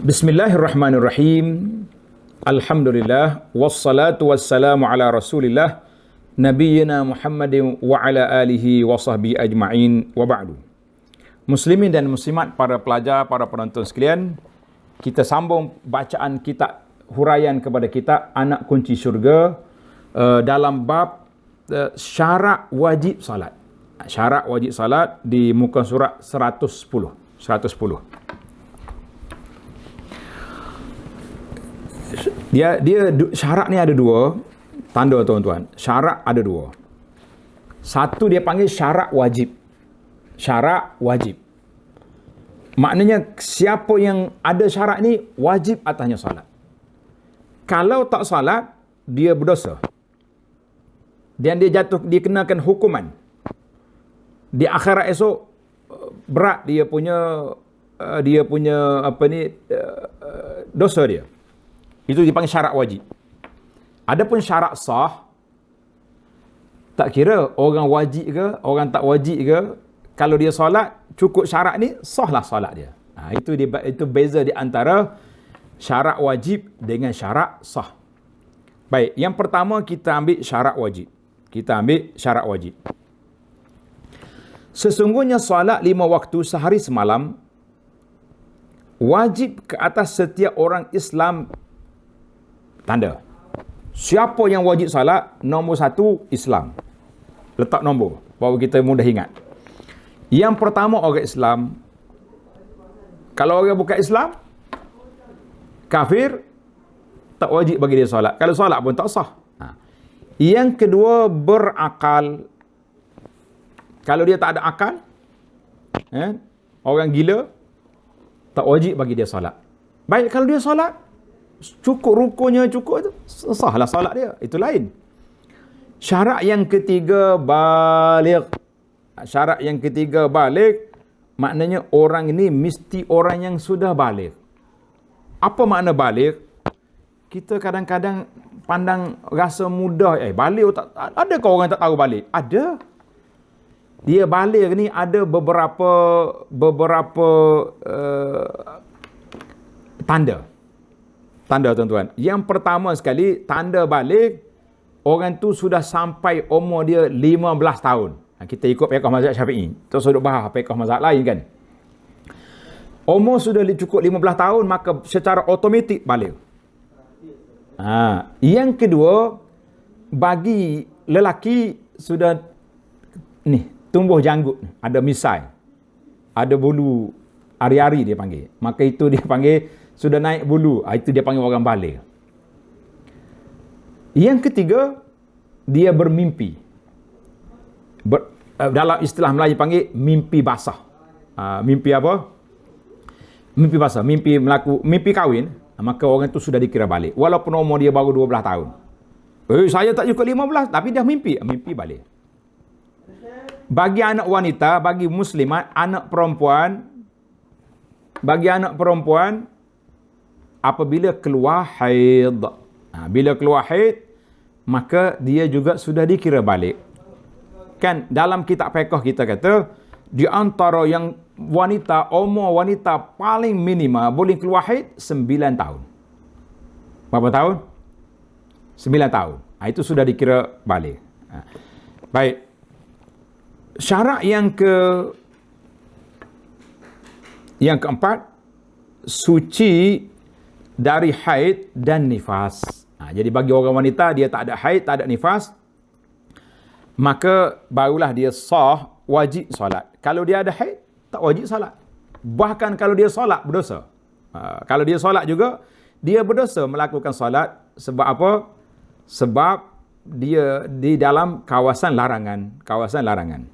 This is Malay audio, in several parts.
Bismillahirrahmanirrahim. Alhamdulillah wassalatu wassalamu ala Rasulillah nabiyyina Muhammadin wa ala alihi wa sahbihi ajma'in wa ba'du. Muslimin dan muslimat, para pelajar, para penonton sekalian, kita sambung bacaan kitab huraian kepada kita Anak Kunci Syurga dalam bab syarat wajib salat. Syarat wajib salat di muka surat 110. Dia syarat ni ada dua tanda, tuan-tuan. Syarat ada dua. Satu dia panggil syarat wajib. Syarat wajib. Maknanya siapa yang ada syarat ni wajib atasnya salat. Kalau tak salat, dia berdosa. Dan dia kenakan hukuman. Di akhirat esok berat dia punya dosa dia. Itu dipanggil syarat wajib. Adapun syarat sah, tak kira orang wajib ke, orang tak wajib ke, kalau dia solat, cukup syarat ni, sahlah solat dia. Itu beza di antara syarat wajib dengan syarat sah. Baik, yang pertama kita ambil syarat wajib. Sesungguhnya solat 5 waktu sehari semalam wajib ke atas setiap orang Islam. Tanda. Siapa yang wajib salat? Nombor 1, Islam. Letak nombor, baru kita mudah ingat. Yang pertama orang Islam. Kalau orang bukan Islam, kafir, tak wajib bagi dia salat. Kalau salat pun tak sah. Yang kedua, berakal. Kalau dia tak ada akal, orang gila, tak wajib bagi dia salat. Baik, kalau dia salat, cukup rukunya cukup, itu sahlah salat dia, itu lain. Syarat yang ketiga, baligh. Syarat yang ketiga, baligh, maknanya orang ini mesti orang yang sudah baligh. Apa makna baligh? Kita kadang-kadang pandang rasa mudah, baligh tak, adakah orang tak tahu baligh? Ada. Dia baligh ni ada beberapa tanda, tuan-tuan. Yang pertama sekali, tanda baligh, orang tu sudah sampai umur dia 15 tahun. Kita ikut fiqh mazhab Syafi'i. Terus duduk bahas fiqh mazhab lain kan. Umur sudah cukup 15 tahun, maka secara automatik baligh. Yang kedua, bagi lelaki sudah tumbuh janggut, ada misai, ada bulu ari-ari dia panggil. Maka itu dia panggil sudah naik bulu, itu dia panggil orang baligh. Yang ketiga, dia bermimpi. Dalam istilah Melayu panggil mimpi basah. Mimpi apa? Mimpi basah, mimpi kahwin, maka orang itu sudah dikira baligh. Walaupun umur dia baru 12 tahun. Saya tak cukup 15, tapi dah mimpi baligh. Bagi anak wanita, bagi muslimat, bagi anak perempuan, apabila keluar haid. Bila keluar haid, maka dia juga sudah dikira baligh. Kan dalam kitab fiqh kita kata, di antara yang umur wanita paling minima boleh keluar haid 9 tahun. Berapa tahun? 9 tahun. Itu sudah dikira baligh. Baik. Syarat yang keempat, suci dari haid dan nifas. Jadi bagi orang wanita, dia tak ada haid, tak ada nifas, maka barulah dia sah wajib solat. Kalau dia ada haid, tak wajib solat. Bahkan kalau dia solat, berdosa. Kalau dia solat juga, dia berdosa melakukan solat. Sebab apa? Sebab dia di dalam kawasan larangan.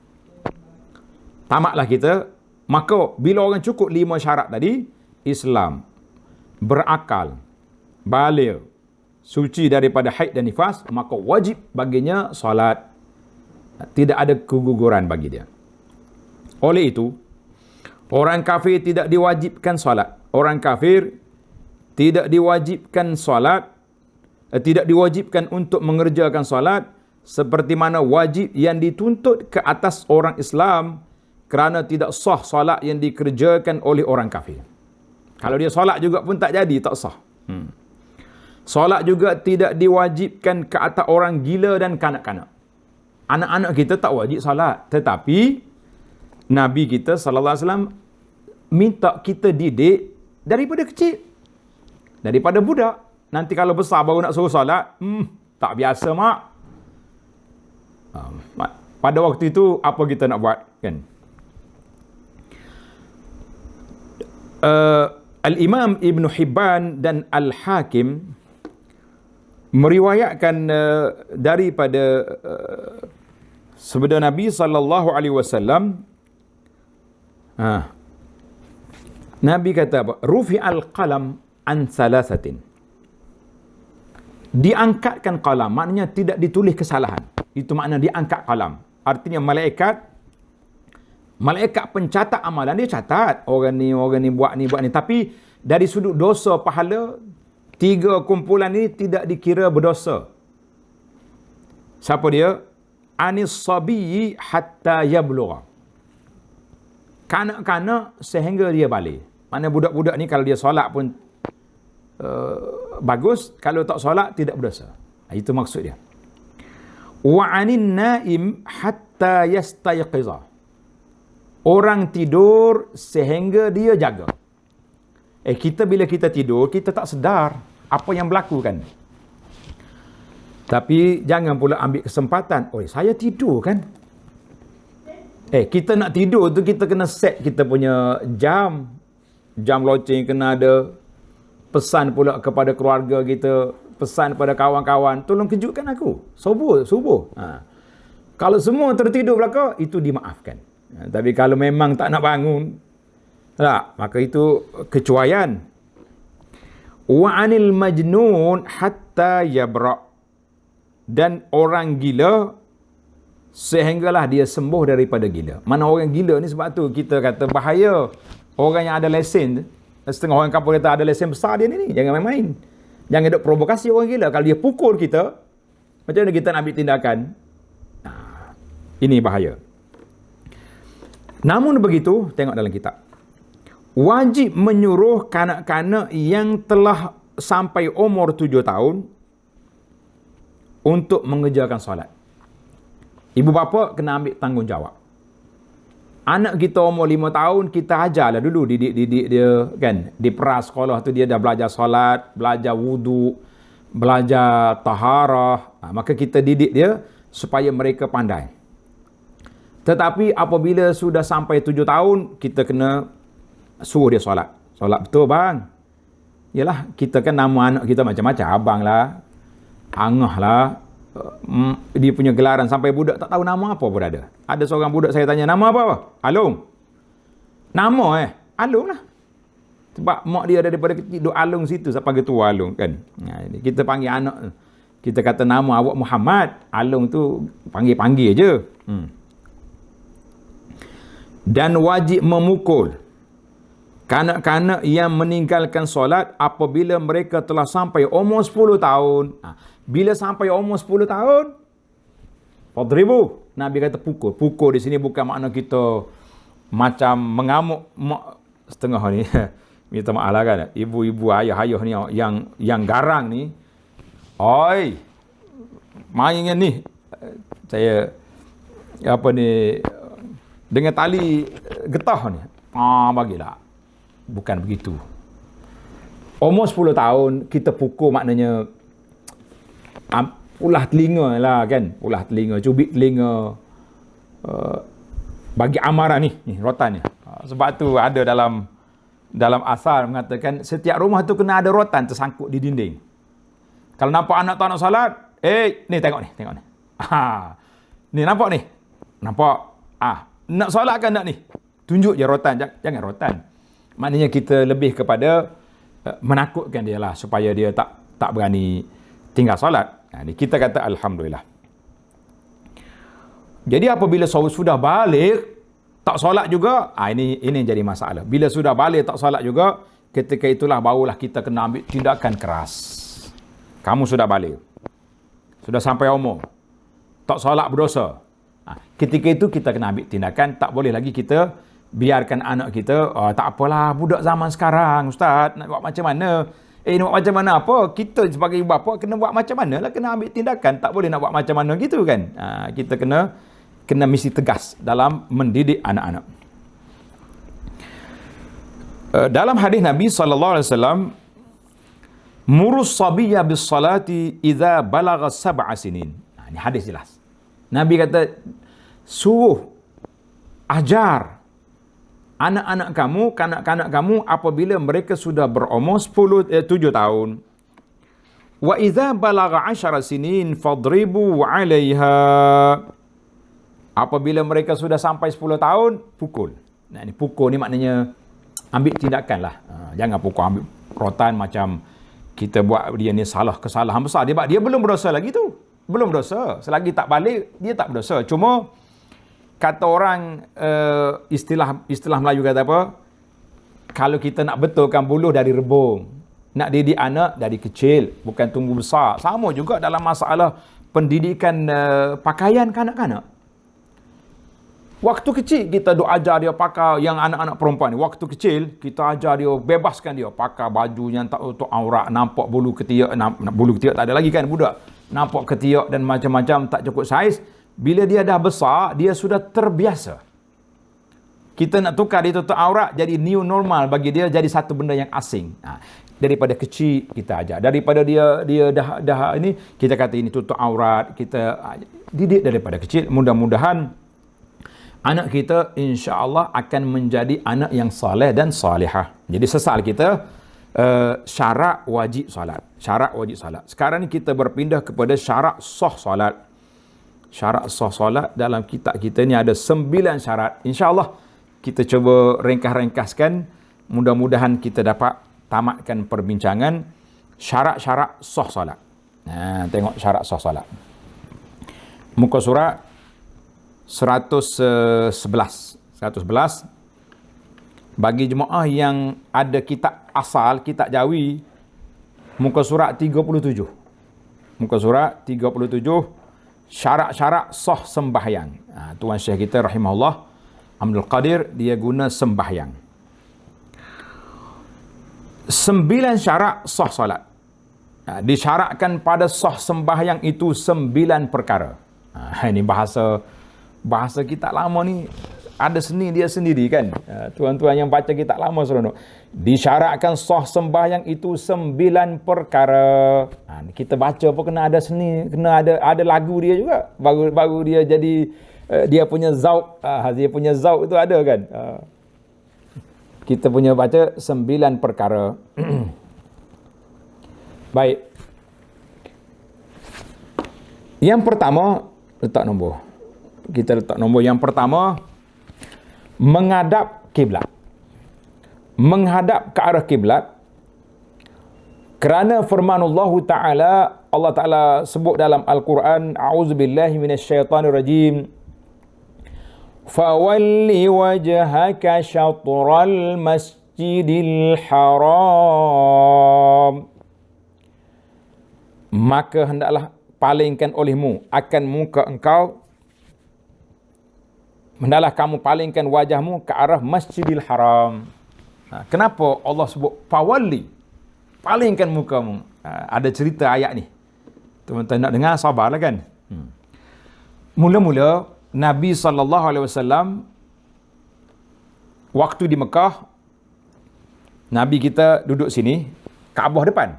Tamatlah kita. Maka bila orang cukup 5 syarat tadi, Islam, berakal, baligh, suci daripada haid dan nifas, maka wajib baginya solat. Tidak ada keguguran bagi dia. Oleh itu, orang kafir tidak diwajibkan solat. Orang kafir tidak diwajibkan solat, tidak diwajibkan untuk mengerjakan solat, seperti mana wajib yang dituntut ke atas orang Islam, kerana tidak sah solat yang dikerjakan oleh orang kafir. Kalau dia solat juga pun tak jadi, tak sah. Solat juga tidak diwajibkan ke atas orang gila dan kanak-kanak. Anak-anak kita tak wajib solat. Tetapi Nabi kita sallallahu alaihi wasallam minta kita didik daripada kecil. Daripada budak. Nanti kalau besar baru nak suruh solat, tak biasa mak. Pada waktu itu apa kita nak buat, kan? Al-Imam Ibn Hibban dan Al-Hakim meriwayatkan daripada sabda Nabi sallallahu alaihi wasallam, Nabi kata apa? Rufi'al qalam an thalathatin. Diangkatkan qalam, maknanya tidak ditulis kesalahan. Itu makna diangkat qalam. Artinya malaikat pencatat amalan dia catat. Orang ni buat ni. Tapi dari sudut dosa pahala, 3 kumpulan ini tidak dikira berdosa. Siapa dia? Anis sabiyyi hatta yablugha. Kanak-kanak sehingga dia balik. Mana budak-budak ni kalau dia solat pun bagus, kalau tak solat tidak berdosa. Itu maksud dia. Wa anin naim hatta yastayqiza. Orang tidur sehingga dia jaga. Kita bila kita tidur, kita tak sedar apa yang berlaku, kan? Tapi jangan pula ambil kesempatan, saya tidur, kan? Kita nak tidur tu kita kena set kita punya jam loceng, kena ada pesan pula kepada keluarga kita, pesan pada kawan-kawan, tolong kejutkan aku subuh. Kalau semua tertidur belaka, itu dimaafkan. Tapi kalau memang tak nak bangun, maka itu kecuaian. Wa anil majnun hatta yabra. Dan orang gila sehinggalah dia sembuh daripada gila. Mana orang gila ni, sebab tu kita kata bahaya orang yang ada lesen. Setengah orang kampung kata ada lesen besar dia ni. Jangan main-main. Jangan duk provokasi orang gila. Kalau dia pukul kita, macam mana kita nak ambil tindakan? Ini bahaya. Namun begitu, tengok dalam kitab. Wajib menyuruh kanak-kanak yang telah sampai umur 7 tahun untuk mengerjakan solat. Ibu bapa kena ambil tanggungjawab. Anak kita umur 5 tahun, kita ajarlah dulu, didik dia, kan? Di prasekolah tu dia dah belajar solat, belajar wudu, belajar taharah. Maka kita didik dia supaya mereka pandai. Tetapi apabila sudah sampai 7 tahun, kita kena suruh dia solat. Solat betul, bang. Yalah, kita kan nama anak kita macam-macam. Abang lah, angah lah, dia punya gelaran, sampai budak tak tahu nama apa pun ada. Ada seorang budak saya tanya, nama apa? Alung. Nama Alung lah. Sebab mak dia daripada kecil duk Alung situ sampai tua Alung, kan. Kita panggil anak, kita kata nama awak Muhammad, Alung tu panggil-panggil je. Dan wajib memukul kanak-kanak yang meninggalkan solat apabila mereka telah sampai umur 10 tahun. Bila sampai umur 10 tahun, fadribu. Nabi kata pukul. Pukul di sini bukan makna kita macam mengamuk setengah ni. Minta maaf lah, kan. Ibu-ibu, ayah-ayah ni yang garang ni. Oi, main ni. Saya dengan tali getah ni. Bagilah. Bukan begitu. Umur 10 tahun kita pukul maknanya ulah telinga lah, kan. Ulah telinga, cubit telinga, bagi amaran ni rotan ni. Sebab tu ada dalam asar mengatakan setiap rumah tu kena ada rotan tersangkut di dinding. Kalau nampak anak tak nak salat, ni tengok ni. Ni nampak ni. Nampak? Nak solat kan nak ni? Tunjuk je rotan, jangan rotan. Maknanya kita lebih kepada menakutkan dia lah supaya dia tak berani tinggal solat. Ni kita kata alhamdulillah. Jadi apabila sudah balik tak solat juga, ini jadi masalah. Bila sudah balik tak solat juga, ketika itulah barulah kita kena ambil tindakan keras. Kamu sudah balik, sudah sampai umur, tak solat berdosa. Ketika itu kita kena ambil tindakan, tak boleh lagi kita biarkan anak kita, tak apalah budak zaman sekarang ustaz, nak buat macam mana? Nak buat macam mana apa? Kita sebagai bapa kena buat macam mana lah, kena ambil tindakan, tak boleh nak buat macam mana gitu kan. Kita kena mesti tegas dalam mendidik anak-anak. Dalam hadis Nabi SAW, murus sabiyya bis salati idza balagha sab'a sinin. Ini hadis jelas. Nabi kata, suruh ajar anak-anak kamu, kanak-kanak kamu apabila mereka sudah berumur 7 tahun. Wa idza balagha 10 sinin fadribu 'alaiha. Apabila mereka sudah sampai 10 tahun, pukul. Nah, ini pukul ni maknanya ambil tindakan lah. Jangan pukul, ambil rotan macam kita buat dia ni kesalahan besar. Dia belum berdosa lagi tu. Belum berdosa. Selagi tak balik, dia tak berdosa. Cuma kata orang, istilah Melayu kata apa? Kalau kita nak betulkan buluh dari rebung, nak didik anak dari kecil, bukan tunggu besar. Sama juga dalam masalah pendidikan pakaian kanak-kanak. Waktu kecil kita duk ajar dia pakai, yang anak-anak perempuan ni, waktu kecil kita ajar dia, bebaskan dia pakai baju yang tak untuk aurat, nampak bulu ketiak, bulu ketiak tak ada lagi kan budak, nampak ketiak dan macam-macam tak cukup saiz. Bila dia dah besar, dia sudah terbiasa. Kita nak tukar dia tutup aurat jadi new normal bagi dia, jadi satu benda yang asing. Daripada kecil kita ajar, daripada dia dah ini kita kata ini tutup aurat, kita didik daripada kecil. Mudah-mudahan anak kita insya-Allah akan menjadi anak yang soleh dan solehah. Jadi sesal kita syarat wajib solat. Syarat wajib solat. Sekarang ni kita berpindah kepada syarat sah solat. Syarat sah solat dalam kitab kita ni ada 9 syarat. Insya-Allah kita cuba ringkas-ringkaskan. Mudah-mudahan kita dapat tamatkan perbincangan syarat-syarat sah solat. Tengok syarat sah solat. Muka surat 111 bagi jemaah yang ada kitab asal, kitab Jawi, muka surat 37. Muka surat 37 syarat-syarat sah sembahyang. Tuan Syekh kita rahimahullah Abdul Qadir, dia guna sembahyang. 9 syarat sah solat. Disyaratkan pada sah sembahyang itu 9 perkara. Ini bahasa kitab lama ni ada seni dia sendiri kan. Tuan-tuan yang baca kitab lama seronok. Disyaratkan sah sembahyang itu 9 perkara. Kita baca pun kena ada seni, kena ada lagu dia juga. Baru dia jadi dia punya zauq, dia punya zauq itu ada kan. Kita punya baca 9 perkara. Baik. Yang pertama, letak nombor. Kita letak nombor yang pertama, menghadap kiblat. Menghadap ke arah kiblat kerana firmanullah Ta'ala, Allah Ta'ala sebut dalam Al-Quran, a'udzubillahi minasyaitanirrajim, fawalli wajhaka syatral masjidil haram, maka hendaklah palingkan olehmu akan muka engkau, hendaklah kamu palingkan wajahmu ke arah Masjidil Haram. Kenapa Allah sebut fawalli? Palingkan mukamu. Ada cerita ayat ni. Teman-teman nak dengar, sabarlah kan. Mula-mula Nabi SAW waktu di Mekah, Nabi kita duduk sini, Kaabah depan.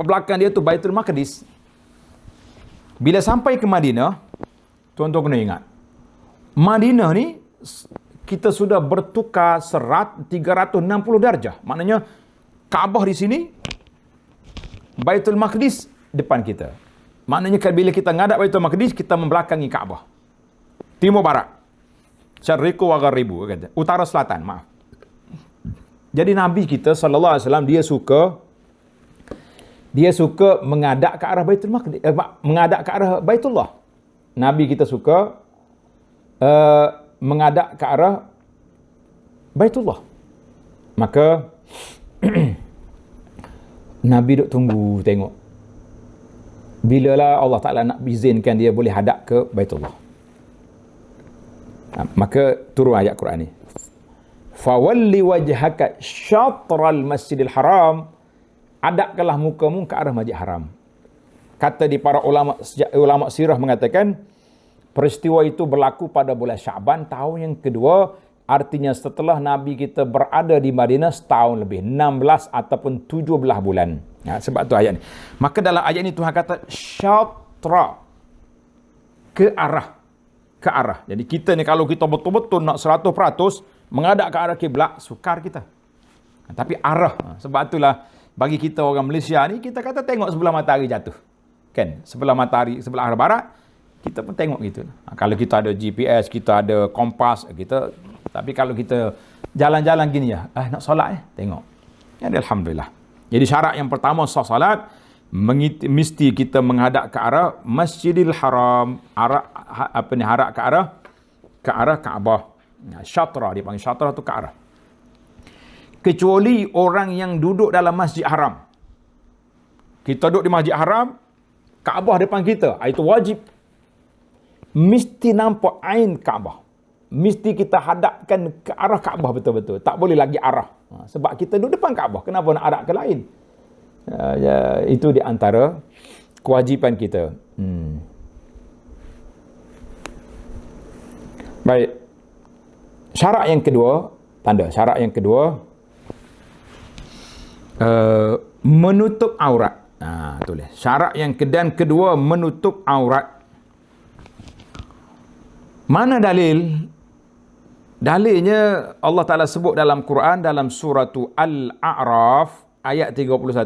Belakang dia tu Baitul Maqdis. Bila sampai ke Madinah, tuan-tuan kena ingat, Madinah ni kita sudah bertukar 360 darjah. Maknanya Kaabah di sini, Baitul Maqdis depan kita. Maknanya bila kita ngadap Baitul Maqdis, kita membelakangi Kaabah. Timur barat. Syarriqu wa gharribu, kata. Utara selatan, maaf. Jadi Nabi kita sallallahu alaihi wasallam dia suka menghadap ke arah Baitul Maqdis, menghadap ke arah Baitullah. Nabi kita suka menghadap ke arah Baitullah. Maka Nabi duk tunggu tengok bilalah Allah Ta'ala nak izinkan dia boleh hadap ke Baitullah. Maka turun ayat Quran ni. Fawalli wajhaka syatral masjidil haram. Hadapkanlah mukamu ke arah masjid haram. Kata di para ulama sirah mengatakan peristiwa itu berlaku pada bulan Syaban tahun yang kedua, artinya setelah Nabi kita berada di Madinah setahun lebih, 16 ataupun 17 bulan. Sebab tu ayat ni. Maka dalam ayat ni Tuhan kata syatra, ke arah. Jadi kita ni kalau kita betul-betul nak 100% menghadap ke arah kiblat, sukar kita. Tapi arah. Sebab itulah bagi kita orang Malaysia ni, kita kata tengok sebelah matahari jatuh. Kan? Sebelah matahari, sebelah arah barat, kita pun tengok gitu. Kalau kita ada GPS, kita ada kompas, tapi kalau kita jalan-jalan gini ya, nak solat tengok. Ya, Alhamdulillah. Jadi syarat yang pertama sah salat, mesti kita menghadap ke arah Masjidil Haram, harap ke arah Kaabah. Syatra, dia panggil syatra tu ke arah. Kecuali orang yang duduk dalam Masjid Haram. Kita duduk di Masjid Haram, Kaabah depan kita, itu wajib. Mesti nampak ain Kaabah. Mesti kita hadapkan ke arah Kaabah betul-betul. Tak boleh lagi arah. Sebab kita duduk depan Kaabah, kenapa nak hadap ke lain? Itu di antara kewajipan kita. Baik. Syarat yang kedua, syarat yang kedua, menutup aurat. Tulis. Syarat yang kedua, menutup aurat. Mana dalil? Dalilnya Allah Ta'ala sebut dalam Quran, dalam surah Al-A'raf, ayat 31,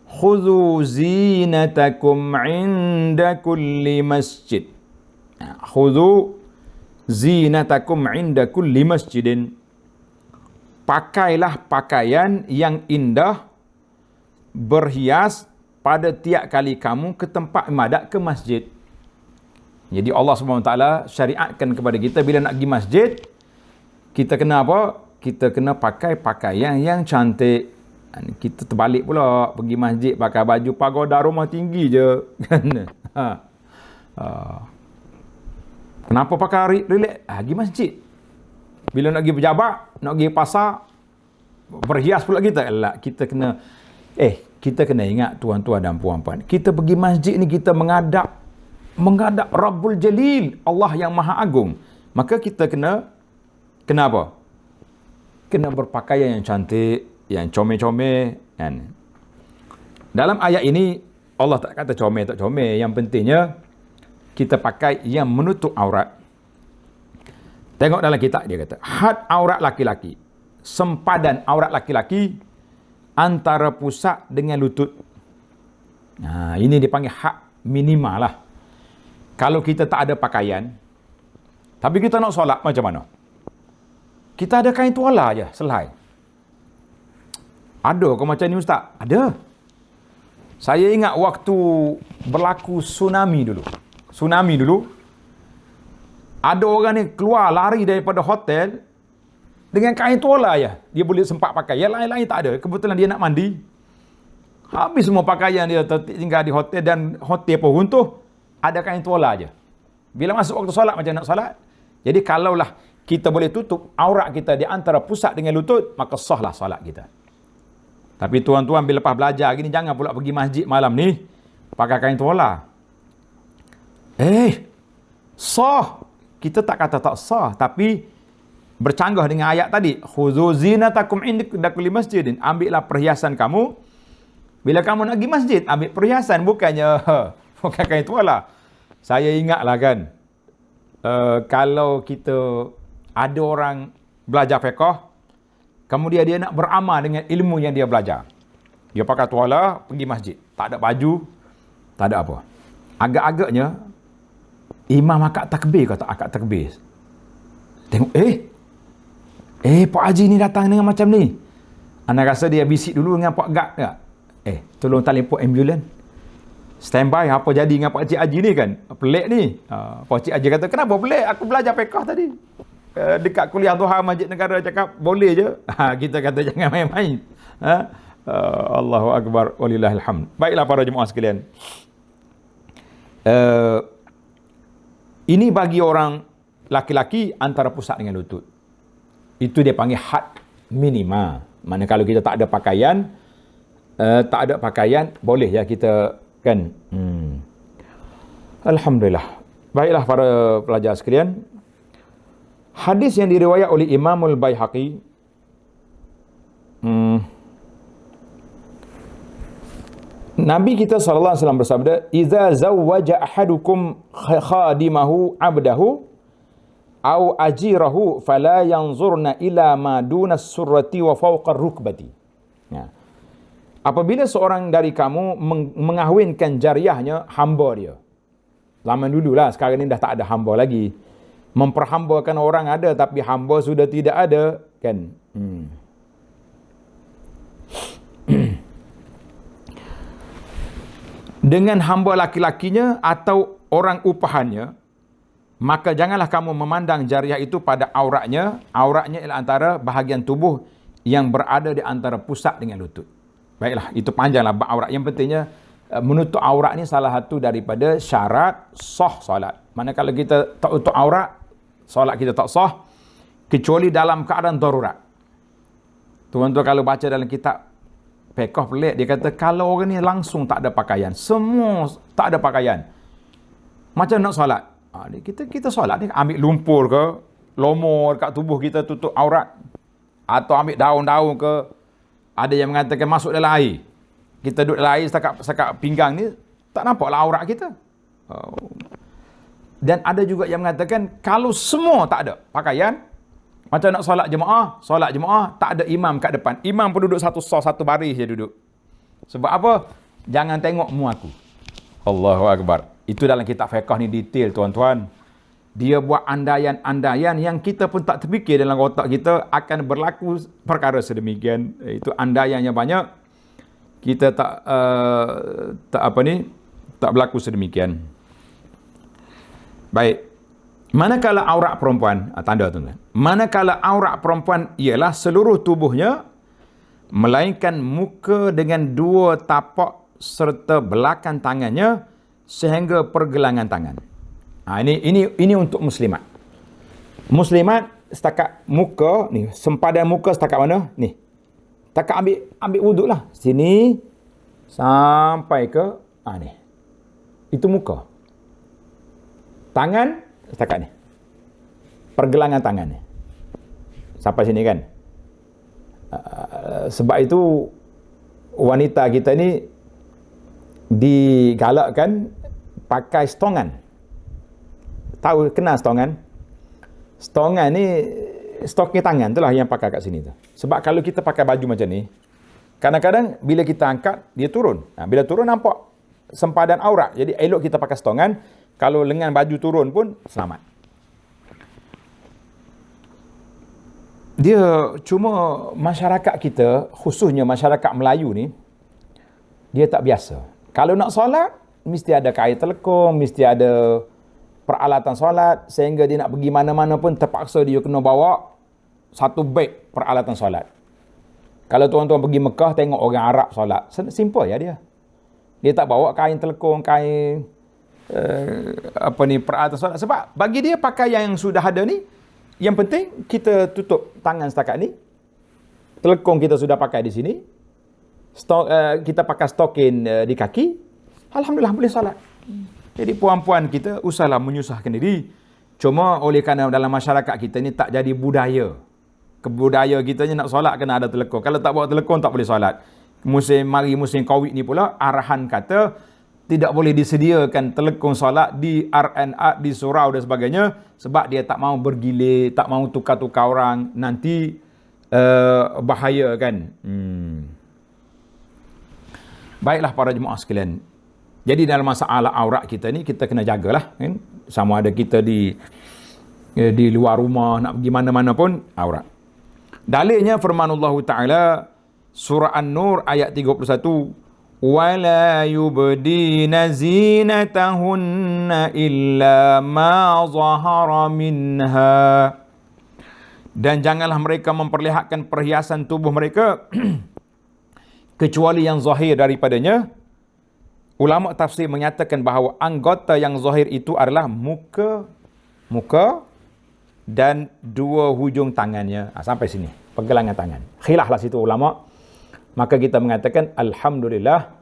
khudhu zinatakum inda kulli masjid. Khudhu zinatakum inda kulli masjidin. Pakailah pakaian yang indah, berhias pada tiap kali kamu ke tempat ibadat, ke masjid. Jadi Allah SWT syariatkan kepada kita, bila nak pergi masjid, kita kena apa? Kita kena pakai pakaian yang cantik. Kita terbalik pula, pergi masjid pakai baju pagoda rumah tinggi je. Kenapa pakai relax? Pergi masjid. Bila nak pergi pejabat, nak pergi pasar, berhias pula kita. Kita kena kita kena ingat, tuan-tuan dan puan-puan, kita pergi masjid ni kita menghadap Rabbul Jalil, Allah yang Maha Agung. Maka kita kena apa? Kena berpakaian yang cantik, yang comel-comel, kan? Dalam ayat ini Allah tak kata comel tak comel, yang pentingnya kita pakai yang menutup aurat. Tengok dalam kitab dia kata, had aurat laki-laki, sempadan aurat laki-laki antara pusat dengan lutut. Ini dipanggil had minimal lah. Kalau kita tak ada pakaian, tapi kita nak solat, macam mana? Kita ada kain tuala je, selai. Ada ke macam ni Ustaz? Ada. Saya ingat waktu berlaku tsunami dulu. Ada orang ni keluar lari daripada hotel dengan kain tuala je. Dia boleh sempat pakai. Yang lain-lain tak ada. Kebetulan dia nak mandi. Habis semua pakaian dia tinggal di hotel, dan hotel pun runtuh. Ada kain tuala je. Bila masuk waktu solat, macam nak solat. Jadi kalaulah kita boleh tutup aurat kita di antara pusat dengan lutut, maka sahlah solat kita. Tapi tuan-tuan, bila lepas belajar gini, jangan pula pergi masjid malam ni pakai kain tuala. Sah. Kita tak kata tak sah, tapi bercanggah dengan ayat tadi. Khudhu zinatakum inda kulli masjidin. Ambillah perhiasan kamu. Bila kamu nak pergi masjid, ambil perhiasan, bukannya pakai kain tuala. Saya ingatlah kan, kalau kita ada orang belajar fiqh, kemudian dia nak beramal dengan ilmu yang dia belajar. Dia pakai tuala, pergi masjid. Tak ada baju, tak ada apa. Agak-agaknya, imam akad takbir ke tak akad takbir? Tengok, Pak Haji ni datang dengan macam ni. Anda rasa dia bisik dulu dengan Pak Gad tak? Tolong telefon ambulans. Standby, apa jadi dengan Pak Cik Haji ni kan? Pelik ni. Pak Cik Haji kata, kenapa pelik? Aku belajar fiqh tadi. Dekat kuliah Duha Masjid Negara cakap, boleh je. Kita kata jangan main-main. Allahu Akbar, walillahil hamd. Baiklah para jemaah sekalian. Ini bagi orang laki-laki antara pusat dengan lutut. Itu dia panggil had minima. Mana kalau kita tak ada pakaian, boleh ya kita kan. Alhamdulillah. Baiklah para pelajar sekalian. Hadis yang diriwayat oleh Imamul Baihaqi, Nabi kita sallallahu alaihi wasallam bersabda, "Idza zawwaja ahadukum khadimahu 'abdahu aw ajirahu fala yanzurna ila ma duna surrati wa fawqa rukbati." Ya. Apabila seorang dari kamu mengahwinkan jariahnya, hamba dia. Zaman dululah, sekarang ni dah tak ada hamba lagi. Memperhambakan orang ada, tapi hamba sudah tidak ada, kan? Dengan hamba laki-lakinya atau orang upahannya, maka janganlah kamu memandang jariah itu pada auratnya. Auratnya ialah antara bahagian tubuh yang berada di antara pusat dengan lutut. Baiklah, itu panjanglah bab aurat. Yang pentingnya, menutup aurat ni salah satu daripada syarat sah solat. Mana kalau kita tak tutup aurat, solat kita tak sah, kecuali dalam keadaan darurat. Tuan-tuan kalau baca dalam kitab Fiqh pelik, dia kata kalau orang ni langsung tak ada pakaian, semua tak ada pakaian, macam nak solat? Kita solat ni ambil lumpur ke, lomor kat tubuh kita tutup aurat, atau ambil daun-daun ke, ada yang mengatakan masuk dalam air, kita duduk dalam air setakat pinggang ni, tak nampaklah aurat kita. Dan ada juga yang mengatakan kalau semua tak ada pakaian, macam nak solat jemaah, tak ada imam kat depan. Imam pun duduk satu saf, satu baris je duduk. Sebab apa? Jangan tengok mu aku. Allahu Akbar. Itu dalam kitab fiqh ni detail, tuan-tuan. Dia buat andaian-andaian yang kita pun tak terfikir dalam otak kita akan berlaku perkara sedemikian. Itu andaiannya banyak. Kita tak berlaku sedemikian. Baik. Manakala aurat perempuan, tanda tuan-tuan. Manakala aurat perempuan ialah seluruh tubuhnya, melainkan muka dengan dua tapak serta belakang tangannya sehingga pergelangan tangan. Ini untuk muslimat. Muslimat setakat muka ni, sempadan muka setakat mana? Ni. Setakat ambil wuduk lah. Sini sampai ke ni. Itu muka. Tangan setakat ni. Pergelangan tangan ni. Sampai sini kan. Sebab itu wanita kita ni digalakkan pakai stongan. Tahu, kenal stongan? Stongan ni stoknya tangan tu lah yang pakai kat sini tu. Sebab kalau kita pakai baju macam ni, kadang-kadang bila kita angkat, dia turun. Bila turun nampak sempadan aurat. Jadi elok kita pakai stongan. Kalau lengan baju turun pun selamat. Dia cuma masyarakat kita, khususnya masyarakat Melayu ni, dia tak biasa. Kalau nak solat, mesti ada kain telekung, mesti ada peralatan solat, sehingga dia nak pergi mana-mana pun terpaksa dia kena bawa satu beg peralatan solat. Kalau tuan-tuan pergi Mekah tengok orang Arab solat, simple ya dia. Dia tak bawa kain telekung, kain peralatan solat. Sebab bagi dia pakaian yang sudah ada ni, yang penting kita tutup tangan setakat ni, telekung kita sudah pakai di sini, kita pakai stokin di kaki, alhamdulillah boleh solat. Jadi puan-puan kita usahlah menyusahkan diri. Cuma oleh kerana dalam masyarakat kita ni tak jadi budaya. Kebudaya kita ni nak solat kena ada telekung. Kalau tak bawa telekung tak boleh solat. Musim Covid ni pula arahan kata tidak boleh disediakan telekung solat di RNA, di surau dan sebagainya, sebab dia tak mau bergilir, tak mau tukar-tukar orang, nanti bahaya kan. Baiklah para jemaah sekalian. Jadi dalam masalah aurat kita ni, kita kena jagalah kan. Sama ada kita di luar rumah, nak pergi mana-mana pun aurat. Dalilnya firman Allah Ta'ala surah An-Nur ayat 31, وَلَا يُبْدِينَ زِينَتَهُنَّ إِلَّا مَا ظَهَرَ مِنْهَا. Dan janganlah mereka memperlihatkan perhiasan tubuh mereka kecuali yang zahir daripadanya. Ulama tafsir menyatakan bahawa anggota yang zahir itu adalah muka, dan dua hujung tangannya. Sampai sini, pergelangan tangan. Khilaflah situ ulama. Maka kita mengatakan alhamdulillah,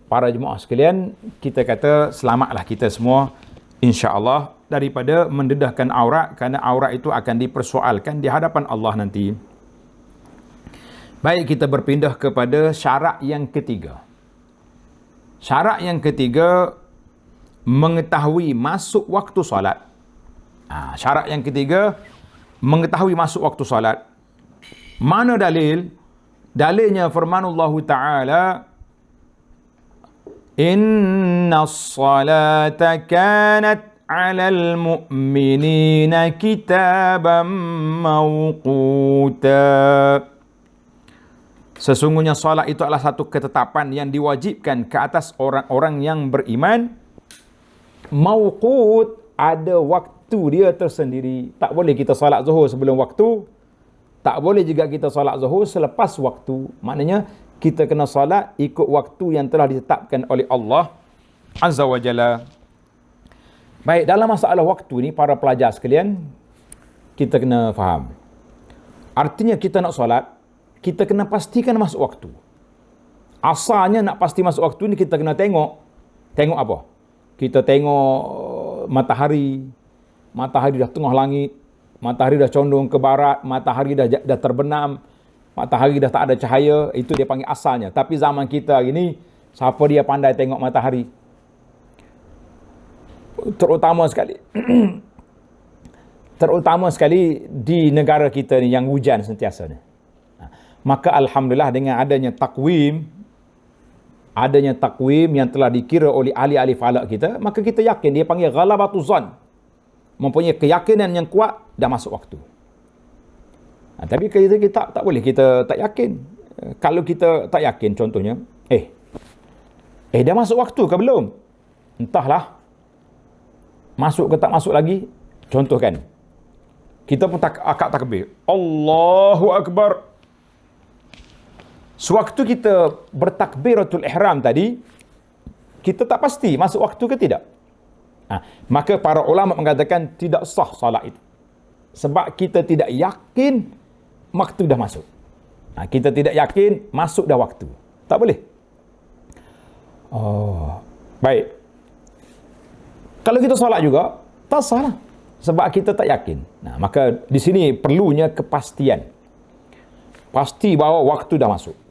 para jemaah sekalian, kita kata selamatlah kita semua insya-Allah daripada mendedahkan aurat, kerana aurat itu akan dipersoalkan di hadapan Allah nanti. Baik, kita berpindah kepada syarat yang ketiga. Syarat yang ketiga, mengetahui masuk waktu solat. Syarat yang ketiga, mengetahui masuk waktu solat. Mana dalil? Dalilnya firmanullah Ta'ala, Inna salata kanat 'alal mu'minina kitaban mawquta. Sesungguhnya solat itu adalah satu ketetapan yang diwajibkan ke atas orang-orang yang beriman. Mawqut, ada waktu dia tersendiri. Tak boleh kita solat zuhur sebelum waktu. Tak boleh juga kita solat zuhur selepas waktu. Maknanya kita kena solat ikut waktu yang telah ditetapkan oleh Allah Azza wa Jalla. Baik, dalam masalah waktu ni para pelajar sekalian, kita kena faham. Artinya kita nak solat, kita kena pastikan masuk waktu. Asalnya nak pasti masuk waktu ni kita kena tengok. Tengok apa? Kita tengok matahari dah tengah langit, matahari dah condong ke barat, matahari dah terbenam, matahari dah tak ada cahaya, itu dia panggil asalnya. Tapi zaman kita ini, siapa dia pandai tengok matahari? Terutama sekali di negara kita ni yang hujan sentiasa ni. Maka alhamdulillah dengan adanya takwim yang telah dikira oleh ahli-ahli falak kita, maka kita yakin, dia panggil ghalabatu zan, mempunyai keyakinan yang kuat dah masuk waktu. Tapi kita tak boleh kita tak yakin. Kalau kita tak yakin, contohnya dah masuk waktu ke belum? Entahlah, masuk ke tak masuk lagi. Contohkan, kita pun akad takbir, Allahu Akbar. Sewaktu kita bertakbiratul ihram tadi, kita tak pasti masuk waktu ke tidak. Maka para ulama mengatakan tidak sah salat itu. Sebab kita tidak yakin waktu dah masuk. Kita tidak yakin masuk dah waktu. Tak boleh. Baik. Kalau kita solat juga, tak salah. Sebab kita tak yakin. Maka di sini perlunya kepastian. Pasti bahawa waktu dah masuk.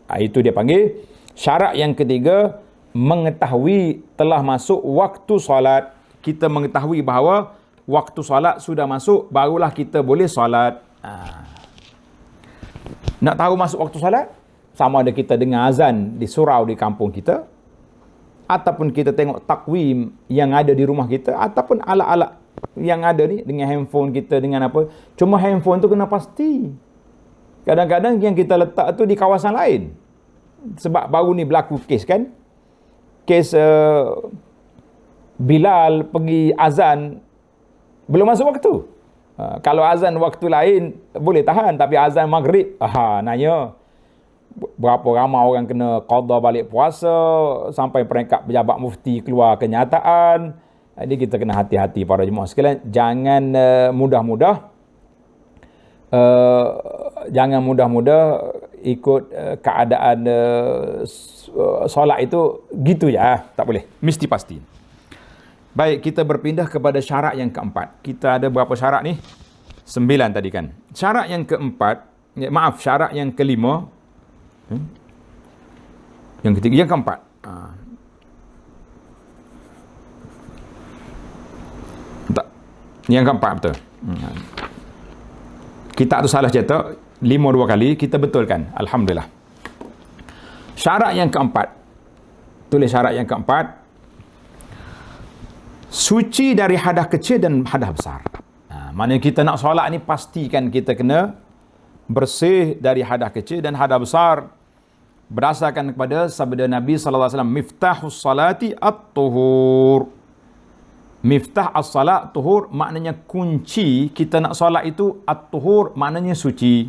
Itu dia panggil syarat yang ketiga, mengetahui telah masuk waktu solat. Kita mengetahui bahawa waktu solat sudah masuk, barulah kita boleh solat. Nak tahu masuk waktu solat? Sama ada kita dengar azan di surau di kampung kita, ataupun kita tengok takwim yang ada di rumah kita, ataupun alat-alat yang ada ni dengan handphone kita, dengan apa. Cuma handphone tu kena pasti. Kadang-kadang yang kita letak tu di kawasan lain. Sebab baru ni berlaku kes kan. Kes Bilal pergi azan belum masuk waktu. Kalau azan waktu lain boleh tahan, tapi azan maghrib, nanya berapa ramai orang kena qada balik puasa, sampai peringkat pejabat mufti keluar kenyataan. Jadi kita kena hati-hati para jemaah sekalian, jangan mudah-mudah ikut keadaan solat itu gitu ya, tak boleh, mesti pasti. Baik, kita berpindah kepada syarat yang keempat. Kita ada berapa syarat ni? 9 tadi kan. Syarat yang keempat, syarat yang kelima, yang ketiga, yang keempat. Tak, yang keempat betul. Kita tu salah cetak 5 2 kali, kita betulkan, alhamdulillah. Syarat yang keempat, tulis syarat yang keempat, suci dari hadas kecil dan hadas besar. Maknanya kita nak solat ni pastikan kita kena bersih dari hadas kecil dan hadas besar, berdasarkan kepada sabda Nabi sallallahu alaihi wasallam, miftahus salati at-tuhur. Miftah as-salat tuhur, maknanya kunci kita nak solat itu at-tuhur, maknanya suci.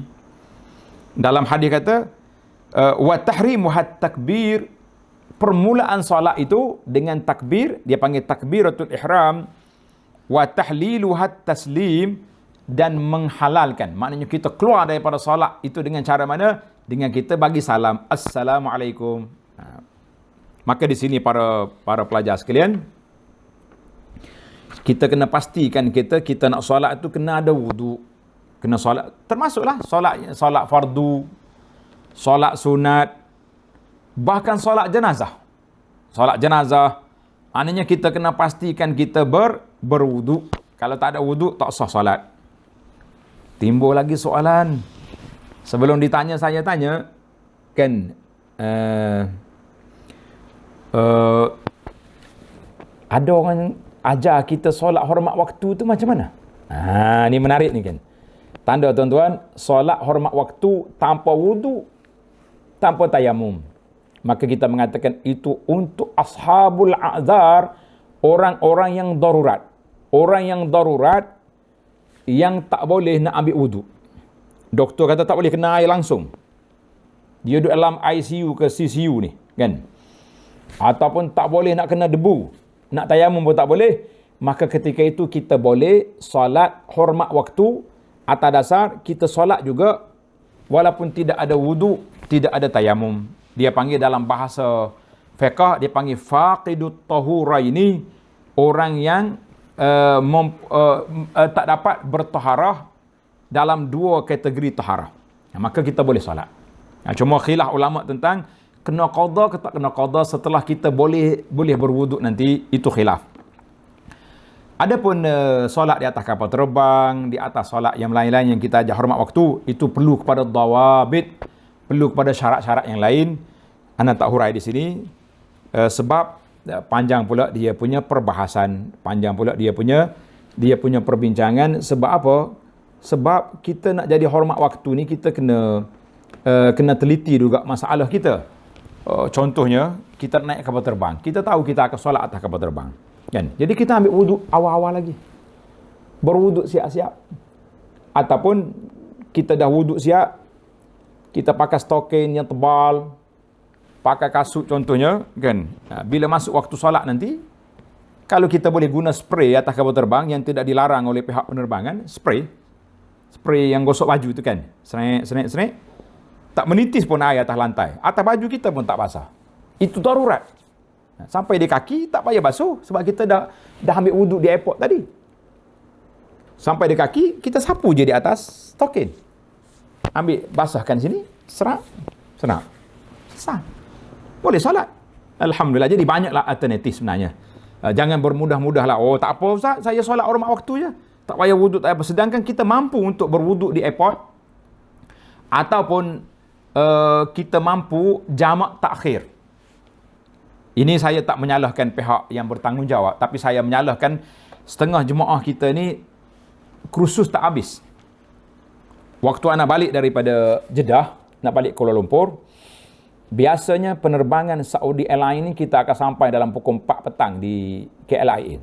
Dalam hadis kata wa tahrimu takbir, permulaan solat itu dengan takbir, dia panggil takbiratul ihram. Wa tahlilu taslim, dan menghalalkan. Maknanya kita keluar daripada solat itu dengan cara mana? Dengan kita bagi salam, Assalamualaikum. Maka di sini para pelajar sekalian, kita kena pastikan kita nak solat itu kena ada wudu. Kena solat, termasuklah solat fardu, solat sunat, bahkan solat jenazah. Solat jenazah, maknanya kita kena pastikan kita berwudu. Kalau tak ada wudu, tak sah solat. Timbul lagi soalan. Sebelum ditanya, saya tanya, kan, ada orang ajar kita solat hormat waktu tu macam mana? Ni menarik ni kan. Tanda tuan-tuan, solat hormat waktu tanpa wudu, tanpa tayamum. Maka kita mengatakan itu untuk ashabul a'zar, orang-orang yang darurat. Orang yang darurat yang tak boleh nak ambil wudu. Doktor kata tak boleh kena air langsung. Dia duduk dalam ICU ke CCU ni, kan? Ataupun tak boleh nak kena debu. Nak tayamum pun tak boleh. Maka ketika itu kita boleh solat hormat waktu atas dasar kita solat juga walaupun tidak ada wudu, tidak ada tayamum. Dia panggil dalam bahasa fiqh, dia panggil faqidut tahuraini, orang yang tak dapat bertaharah dalam dua kategori taharah. Maka kita boleh solat. Cuma khilaf ulama tentang kena qada ke tak kena qada setelah kita boleh berwuduk nanti, itu khilaf. Adapun solat di atas kapal terbang, di atas solat yang lain-lain yang kita ajar hormat waktu, itu perlu kepada dawabit, perlu kepada syarat-syarat yang lain. Ana tak hurai di sini sebab panjang pula dia punya perbahasan, panjang pula dia punya perbincangan. Sebab apa? Sebab kita nak jadi hormat waktu ni kita kena teliti juga masalah kita. Contohnya kita naik kapal terbang, kita tahu kita akan solat atas kapal terbang, kan? Jadi kita ambil wuduk awal-awal lagi, berwuduk siap-siap, ataupun kita dah wuduk siap, kita pakai stokin yang tebal, pakai kasut contohnya, kan? Bila masuk waktu solat nanti, kalau kita boleh guna spray atas kapal terbang yang tidak dilarang oleh pihak penerbangan, spray yang gosok baju tu kan, senek, tak menitis pun air atas lantai, atas baju kita pun tak basah. Itu darurat. Sampai di kaki tak payah basuh sebab kita dah ambil wuduk di airport tadi. Sampai di kaki kita sapu je di atas stokin, ambil basahkan sini, senang, selesai, boleh solat. Alhamdulillah. Jadi banyaklah alternatif sebenarnya. Jangan bermudah-mudahlah, oh tak apa Ustaz, saya solat hormat waktu je, tak payah wuduk, tak apa. Sedangkan kita mampu untuk berwuduk di airport, ataupun kita mampu jamak takhir. Ini saya tak menyalahkan pihak yang bertanggungjawab, tapi saya menyalahkan setengah jemaah kita ni kursus tak habis. Waktu anak balik daripada Jeddah, nak balik Kuala Lumpur, biasanya penerbangan Saudi Airlines ni kita akan sampai dalam pukul 4 petang di KLIA.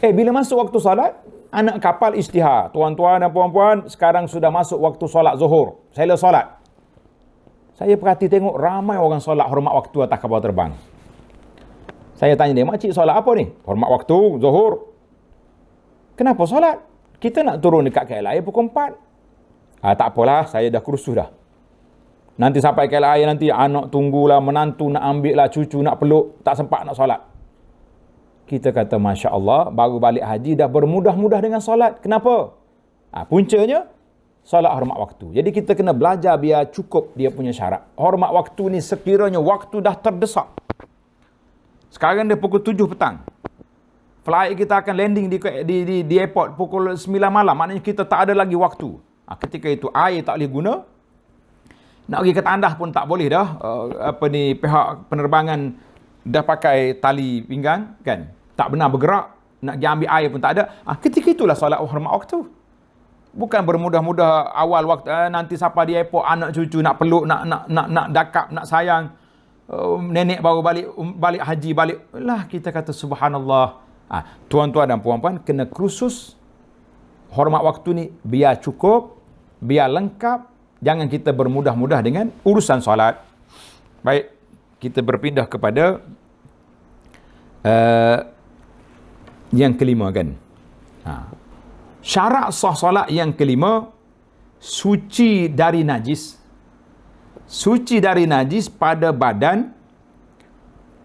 Bila masuk waktu salat, anak kapal istihar, tuan-tuan dan puan-puan, sekarang sudah masuk waktu solat zuhur. Saya solat. Saya perhati tengok ramai orang solat hormat waktu atas kapal terbang. Saya tanya dia, makcik solat apa ni? Hormat waktu, zuhur. Kenapa solat? Kita nak turun dekat KLIA pukul 4. Tak apalah, saya dah kursus dah. Nanti sampai KLIA nanti anak tunggulah, menantu nak ambil lah, cucu nak peluk, tak sempat nak solat. Kita kata Masya Allah, baru balik haji dah bermudah-mudah dengan solat. Kenapa? Puncanya solat hormat waktu. Jadi kita kena belajar biar cukup dia punya syarat. Hormat waktu ni sekiranya waktu dah terdesak. Sekarang dia pukul 7 petang. Flight kita akan landing di airport pukul 9 malam. Maknanya kita tak ada lagi waktu. Ketika itu air tak boleh guna. Nak pergi ke tandas pun tak boleh dah. Pihak penerbangan dah pakai tali pinggang, kan? Tak benar bergerak. Nak pergi ambil air pun tak ada. Ketika itulah solat hormat waktu. Bukan bermudah-mudah awal waktu, nanti siapa di airport, anak cucu nak peluk, nak dakap, nak sayang. Nenek baru balik haji, balik. Lah kita kata subhanallah. Tuan-tuan dan puan-puan kena kursus hormat waktu ni biar cukup, biar lengkap. Jangan kita bermudah-mudah dengan urusan solat. Baik, kita berpindah kepada yang kelima, kan. Syarat sah solat yang kelima, suci dari najis. Suci dari najis pada badan,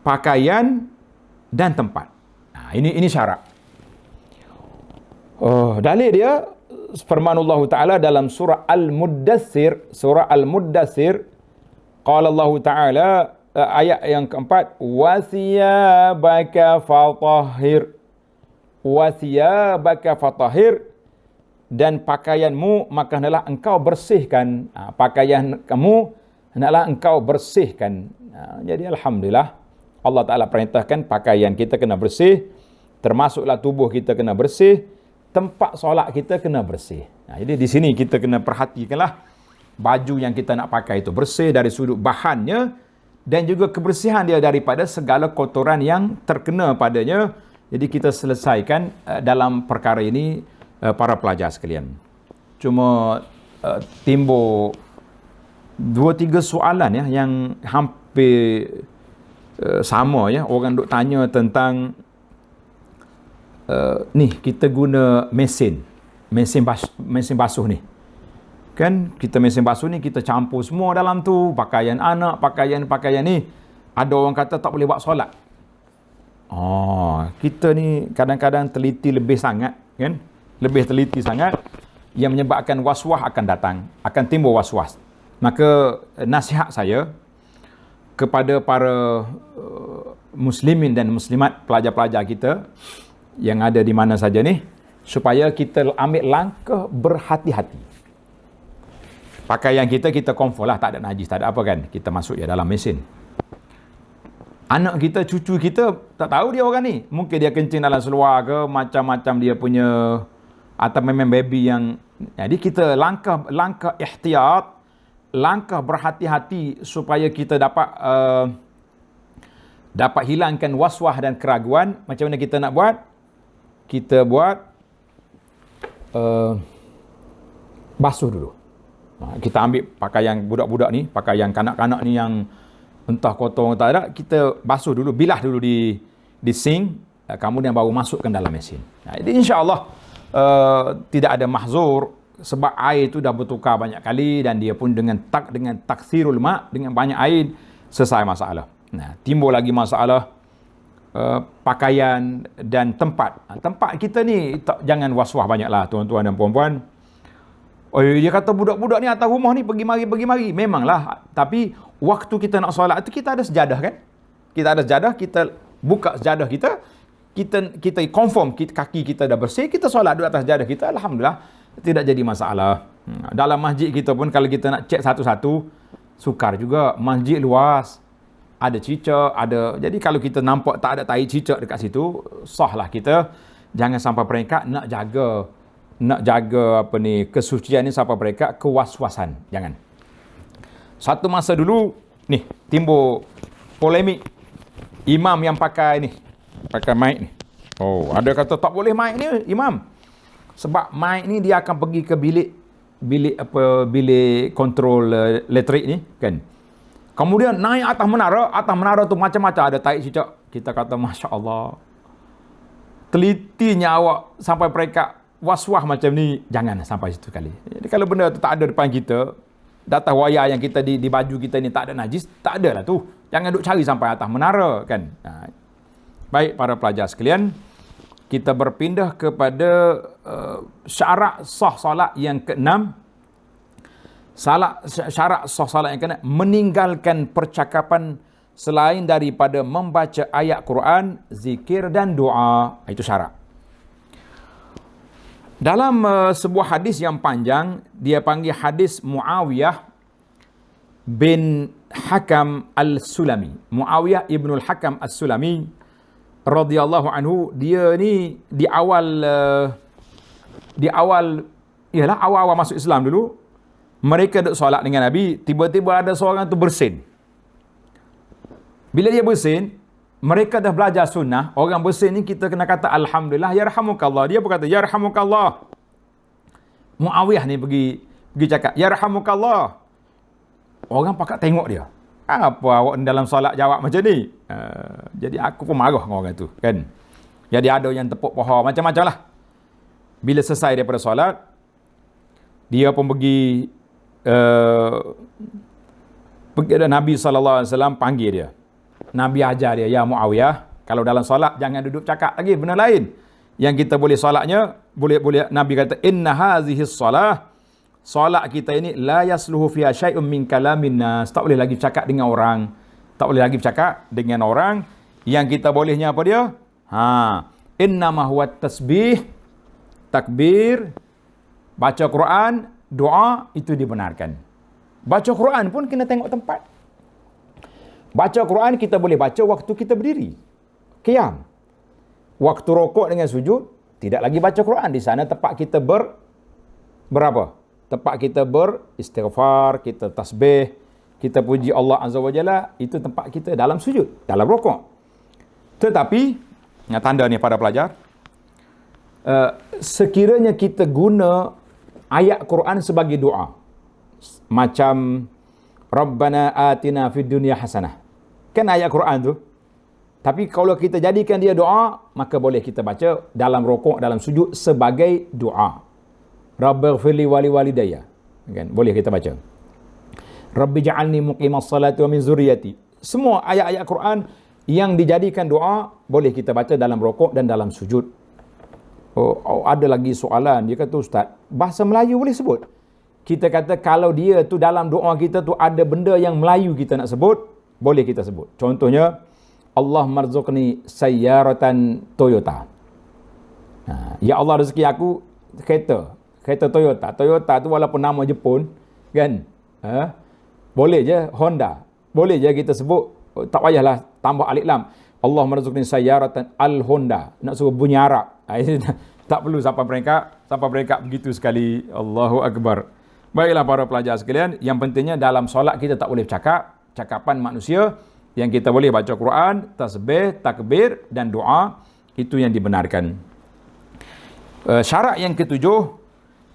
pakaian dan tempat. Nah, ini syarat. Dalil dia firman Allah Taala dalam surah Al-Muddathir, qala Allah Taala, ayat yang keempat, wa thiyabaka fatahhir, dan pakaianmu maka hendaklah engkau bersihkan. Pakaian kamu hendaklah engkau bersihkan. Jadi alhamdulillah Allah Taala perintahkan pakaian kita kena bersih, termasuklah tubuh kita kena bersih, tempat solat kita kena bersih. Jadi di sini kita kena perhatikanlah baju yang kita nak pakai itu bersih dari sudut bahannya dan juga kebersihan dia daripada segala kotoran yang terkena padanya. Jadi kita selesaikan dalam perkara ini para pelajar sekalian. Cuma timbul 2-3 soalan ya yang hampir sama ya. Orang duk tanya tentang ni kita guna mesin basuh ni. Kan kita mesin basuh ni kita campur semua dalam tu, pakaian anak, pakaian ni. Ada orang kata tak boleh buat solat. Kita ni kadang-kadang teliti lebih sangat kan? Lebih teliti sangat yang menyebabkan waswas akan datang, akan timbul waswas. Maka nasihat saya kepada para muslimin dan muslimat, pelajar-pelajar kita yang ada di mana saja ni, supaya kita ambil langkah berhati-hati. Pakaian kita confirm lah tak ada najis, tak ada apa kan, kita masuk je dalam mesin. Anak kita, cucu kita, tak tahu dia orang ni, mungkin dia kencing dalam seluar ke, macam-macam dia punya, atau memang baby yang, jadi kita langkah ihtiyat, langkah berhati-hati supaya kita dapat hilangkan waswas dan keraguan. Macam mana kita nak buat? Kita buat basuh dulu. Kita ambil pakaian budak-budak ni, pakaian kanak-kanak ni yang entah kotor tak ada, kita basuh dulu, bilah dulu di sink, kemudian baru masukkan dalam mesin. Jadi insya-Allah tidak ada mahzur, sebab air itu dah bertukar banyak kali dan dia pun dengan taksirul ma', dengan banyak air selesai masalah. Timbul lagi masalah pakaian dan tempat. Tempat kita ni jangan was-was banyaklah tuan-tuan dan puan-puan. Dia kata budak-budak ni atas rumah ni pergi mari. Memanglah, tapi waktu kita nak solat tu kita ada sejadah kan? Kita ada sejadah, kita buka sejadah kita confirm kaki kita dah bersih, kita solat duduk atas sejadah kita, alhamdulillah tidak jadi masalah. Dalam masjid kita pun kalau kita nak cek satu-satu sukar juga, masjid luas, ada cicak, ada, jadi kalau kita nampak tak ada tai cicak dekat situ, sahlah kita. Jangan sampai peringkat nak jaga kesucian ni sampai peringkat kewaswasan. Jangan. Satu masa dulu ni timbul polemik imam yang pakai mic ni. Ada kata tak boleh mic ni imam. Sebab mic ni dia akan pergi ke bilik kontrol elektrik ni kan. Kemudian naik atas menara tu macam-macam ada tai cicak. Kita kata masya-Allah. Telitinya awak sampai peringkat was-was macam ni, jangan sampai situ kali. Jadi kalau benda tu tak ada depan kita, data wayar yang kita di baju kita ni tak ada najis, tak ada lah tu. Jangan duk cari sampai atas menara kan. Baik para pelajar sekalian, kita berpindah kepada syarat sah salat yang keenam. Syarat sah salat yang keenam, meninggalkan percakapan selain daripada membaca ayat Quran, zikir dan doa. Itu syarat. Dalam sebuah hadis yang panjang, dia panggil hadis Muawiyah bin Hakam Al-Sulami. Muawiyah ibn Al-Hakam Al-Sulami radhiyallahu anhu, dia ni di awal masuk Islam dulu, mereka duk solat dengan Nabi, tiba-tiba ada seorang tu bersin. Bila dia bersin, mereka dah belajar sunnah. Orang bersin ni kita kena kata alhamdulillah yarhamukallah. Dia pun kata yarhamukallah. Muawiyah ni pergi cakap yarhamukallah. Orang pakat tengok dia. Apa awak dalam solat jawab macam ni? Jadi aku pun marah dengan orang tu kan. Jadi ada yang tepuk paha macam-macam lah. bila selesai daripada solat, dia pun pergi Nabi SAW panggil dia. Nabi ajar dia, ya Muawiyah, kalau dalam solat jangan duduk cakap lagi benda lain. Yang kita boleh solatnya, boleh Nabi kata, inna hazihi solat kita ini la yasluhu fiha syai'un min kalamin nas. Tak boleh lagi cakap dengan orang. Tak boleh lagi bercakap dengan orang. Yang kita bolehnya apa dia? Innama huwa tasbih, takbir, baca Quran, doa, itu dibenarkan. Baca Quran pun kena tengok tempat. Baca Quran kita boleh baca waktu kita berdiri, qiyam. Waktu rokok dengan sujud, tidak lagi baca Quran. Di sana tempat kita berapa? Tempat kita beristighfar, kita tasbih, kita puji Allah Azza wa Jalla, itu tempat kita dalam sujud, dalam rokok. Tetapi, tanda ni para pelajar, sekiranya kita guna ayat Quran sebagai doa, macam Rabbana atina fid dunya hasanah, kan ayat Quran tu. Tapi kalau kita jadikan dia doa, maka boleh kita baca dalam rokok, dalam sujud sebagai doa. Rabbighfirli wa liwalidayya, kan? Boleh kita baca. Rabbi ja'alni muqimas salati wa min zurriyati. Semua ayat-ayat Quran yang dijadikan doa boleh kita baca dalam rokok dan dalam sujud. Ada lagi soalan, dia kata, Ustaz, bahasa Melayu boleh sebut? Kita kata kalau dia tu dalam doa kita tu ada benda yang Melayu kita nak sebut, boleh kita sebut. Contohnya, Allah marzuqni sayyaratan Toyota. Ya Allah, rezeki aku kereta Toyota. Toyota tu walaupun nama Jepun, kan? Boleh je Honda. Boleh je kita sebut, tak payahlah tambah alif lam. Allah marzuqni sayyaratan al-Honda. Nak suruh bunyi Arab. Tak perlu sampai peringkat begitu sekali. Allahu Akbar. Baiklah para pelajar sekalian, yang pentingnya dalam solat kita tak boleh bercakap, cakapan manusia. Yang kita boleh baca Quran, tasbih, takbir dan doa, itu yang dibenarkan. Syarat yang ketujuh,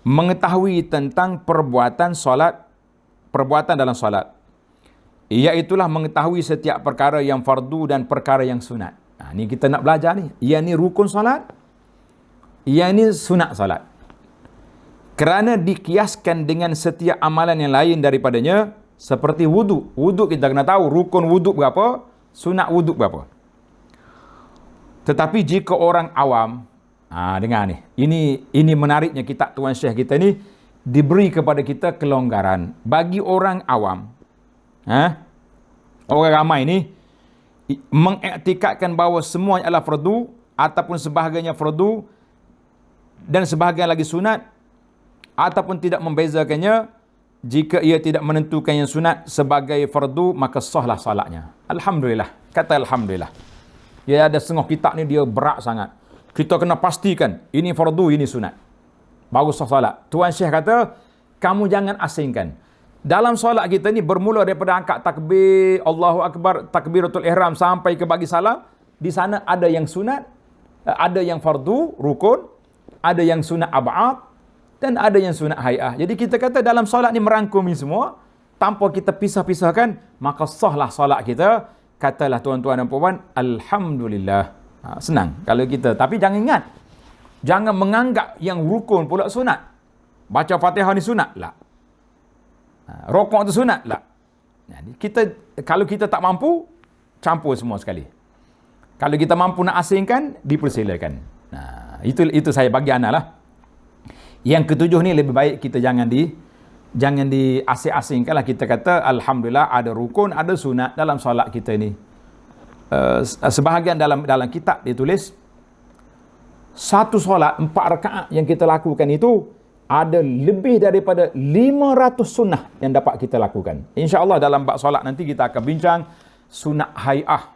mengetahui tentang perbuatan dalam solat. Iaitulah mengetahui setiap perkara yang fardu dan perkara yang sunat. Ni kita nak belajar ni. Yang ni rukun solat, yang ni sunat solat. Kerana dikiaskan dengan setiap amalan yang lain daripadanya, seperti wuduk. Wuduk kita kena tahu rukun wuduk berapa, sunat wuduk berapa. Tetapi jika orang awam, dengar ni, ini menariknya kitab Tuan Syekh kita ni, diberi kepada kita kelonggaran. Bagi orang awam, orang ramai ni mengiktikadkan bahawa semuanya adalah fardu ataupun sebahagiannya fardu dan sebahagian lagi sunat, ataupun tidak membezakannya. Jika ia tidak menentukan yang sunat sebagai fardu, maka sahlah salatnya. Alhamdulillah. Kata Alhamdulillah. Ya, ada setengah kitab ni dia berat sangat. Kita kena pastikan ini fardu, ini sunat, baru sah salat. Tuan Syekh kata, kamu jangan asingkan. Dalam solat kita ni bermula daripada angkat takbir, Allahu Akbar, takbiratul ihram sampai ke bagi salam. Di sana ada yang sunat, ada yang fardu, rukun, ada yang sunat ab'ad, dan ada yang sunat hay'ah. Jadi kita kata dalam solat ni merangkumi semua, tanpa kita pisah-pisahkan, maka sahlah solat kita. Katalah tuan-tuan dan puan, Alhamdulillah. Senang kalau kita. Tapi jangan ingat, jangan menganggap yang rukun pula sunat. Baca Fatihah ni sunat lah. Rokok tu sunat lah. Kalau kita tak mampu, campur semua sekali. Kalau kita mampu nak asingkan, dipersilakan. Itu saya bagi anak lah. Yang ketujuh ni lebih baik kita jangan diasing-asingkan lah. Kita kata Alhamdulillah ada rukun, ada sunat dalam solat kita ni. Sebahagian dalam kitab dia tulis, satu solat 4 rakaat yang kita lakukan itu ada lebih daripada 500 sunnah yang dapat kita lakukan. InsyaAllah dalam bab solat nanti kita akan bincang sunat hay'ah.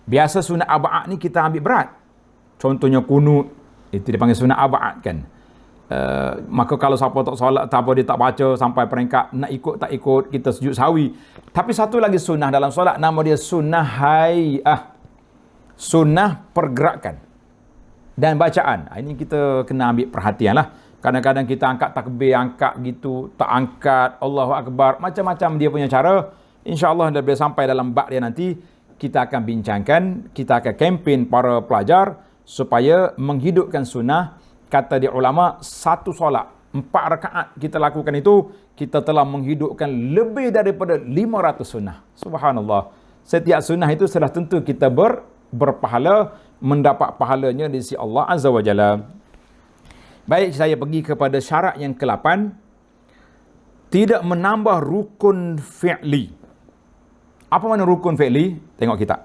Biasa sunat ab'ad ni kita ambil berat. Contohnya kunut, itu dipanggil sunat ab'ad kan. Maka kalau siapa tak solat, dia tak baca sampai peringkat nak ikut tak ikut, kita sujud sawi. Tapi satu lagi sunnah dalam solat, nama dia sunnah hay'ah, sunnah pergerakan dan bacaan. Ini kita kena ambil perhatian lah. Kadang-kadang kita angkat takbir, angkat gitu, tak angkat, Allahu Akbar, macam-macam dia punya cara. InsyaAllah bila sampai dalam bab dia nanti, kita akan bincangkan, kita akan kempen para pelajar supaya menghidupkan sunnah kata dia ulama, satu solat 4 rakaat kita lakukan itu, kita telah menghidupkan lebih daripada 500 sunnah. Subhanallah. Setiap sunnah itu sudah tentu kita berpahala, mendapat pahalanya di sisi Allah Azza wa Jalla. Baik, saya pergi kepada syarat yang ke-8. Tidak menambah rukun fi'li. Apa makna rukun fi'li? Tengok kita.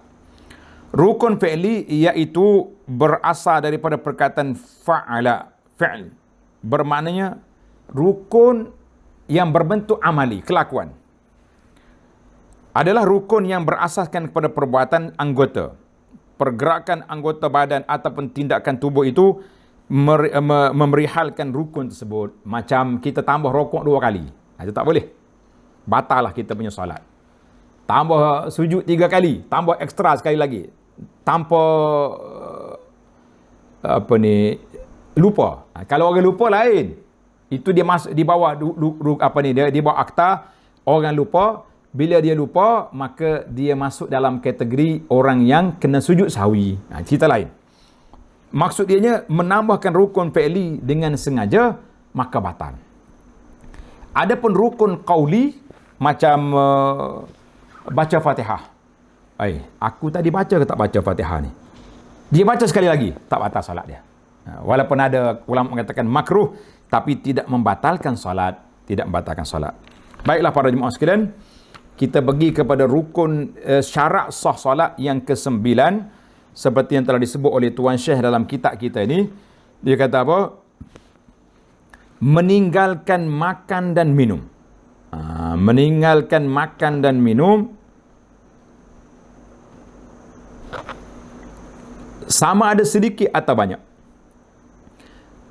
Rukun fi'li iaitu berasal daripada perkataan fa'ala, fi'l. Bermaknanya rukun yang berbentuk amali, kelakuan. Adalah rukun yang berasaskan kepada perbuatan anggota. Pergerakan anggota badan ataupun tindakan tubuh itu memerihalkan rukun tersebut. Macam kita tambah rokok 2 kali. Itu tak boleh. Batal lah kita punya solat. Tambah sujud 3 kali. Tambah ekstra sekali lagi. Tanpa lupa. Kalau orang lupa lain. Itu dia masuk di bawah di bawah akta orang lupa. Bila dia lupa, maka dia masuk dalam kategori orang yang kena sujud sahwi. Cerita lain. Maksud dia menambahkan rukun fi'li dengan sengaja, maka batal. Adapun rukun qauli macam baca Fatihah. Aku tadi baca ke tak baca Fatihah ni? Dia baca sekali lagi, tak batal solat dia. Walaupun ada ulama mengatakan makruh, tapi tidak membatalkan solat, Baiklah para jemaah sekalian, kita pergi kepada rukun syarat sah solat yang ke-9, seperti yang telah disebut oleh Tuan Syekh dalam kitab kita ini. Dia kata apa? Meninggalkan makan dan minum. Meninggalkan makan dan minum sama ada sedikit atau banyak.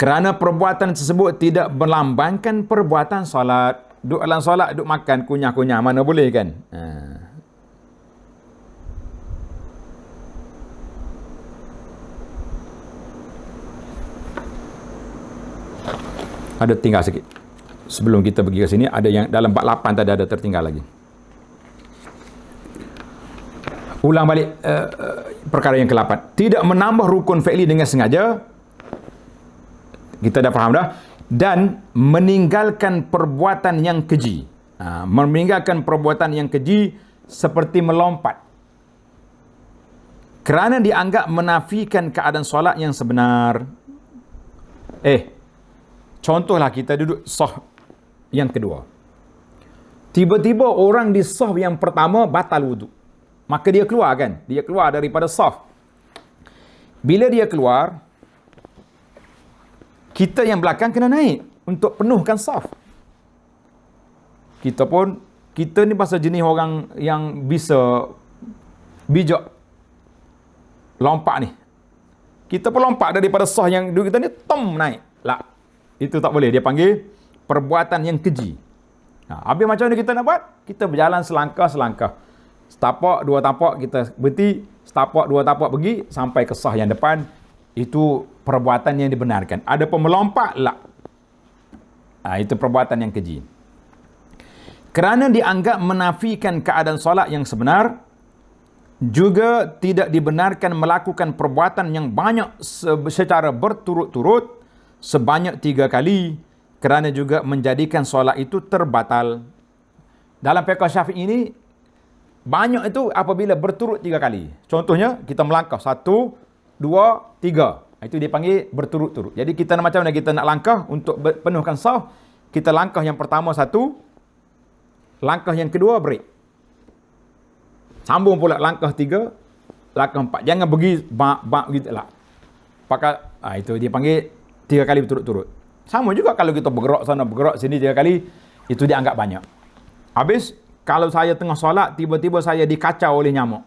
Kerana perbuatan tersebut tidak melambangkan perbuatan solat. Duduk dalam solat, duduk makan, kunyah-kunyah, mana boleh kan? Ada tinggal sikit. Sebelum kita pergi ke sini, ada yang dalam bab 8 tadi ada tertinggal lagi. Ulang balik perkara yang ke-8. Tidak menambah rukun fi'li dengan sengaja. Kita dah faham dah. Dan meninggalkan perbuatan yang keji. Meninggalkan perbuatan yang keji seperti melompat. Kerana dianggap menafikan keadaan solat yang sebenar. Contohlah kita duduk sah yang kedua. Tiba-tiba orang di sah yang pertama batal wuduk. Maka dia keluar kan? Dia keluar daripada saf. Bila dia keluar, kita yang belakang kena naik untuk penuhkan saf. Kita ni pasal jenis orang yang bisa bijak lompat ni. Kita pun lompat daripada saf yang dulu kita ni, naik. Lah. Itu tak boleh. Dia panggil perbuatan yang keji. Habis macam mana kita nak buat? Kita berjalan selangkah-selangkah. Setapak, 2 tapak kita berhenti, setapak, 2 tapak pergi sampai ke sah yang depan. Itu perbuatan yang dibenarkan. Ada pun melompat, lah. Itu perbuatan yang keji. Kerana dianggap menafikan keadaan solat yang sebenar, juga tidak dibenarkan melakukan perbuatan yang banyak secara berturut-turut sebanyak 3 kali, kerana juga menjadikan solat itu terbatal. Dalam fiqh Syafi'i ini, banyak itu apabila berturut 3 kali. Contohnya, kita melangkah 1, 2, 3. Itu dia panggil berturut-turut. Jadi kita macam mana kita nak langkah untuk penuhkan saf, kita langkah yang pertama 1, langkah yang kedua break. Sambung pula langkah 3, langkah 4. Jangan pergi bak gitu lah. Pakai itu dia panggil 3 kali berturut-turut. Sama juga kalau kita bergerak sana, bergerak sini 3 kali, itu dianggap banyak. Habis, kalau saya tengah solat, tiba-tiba saya dikacau oleh nyamuk.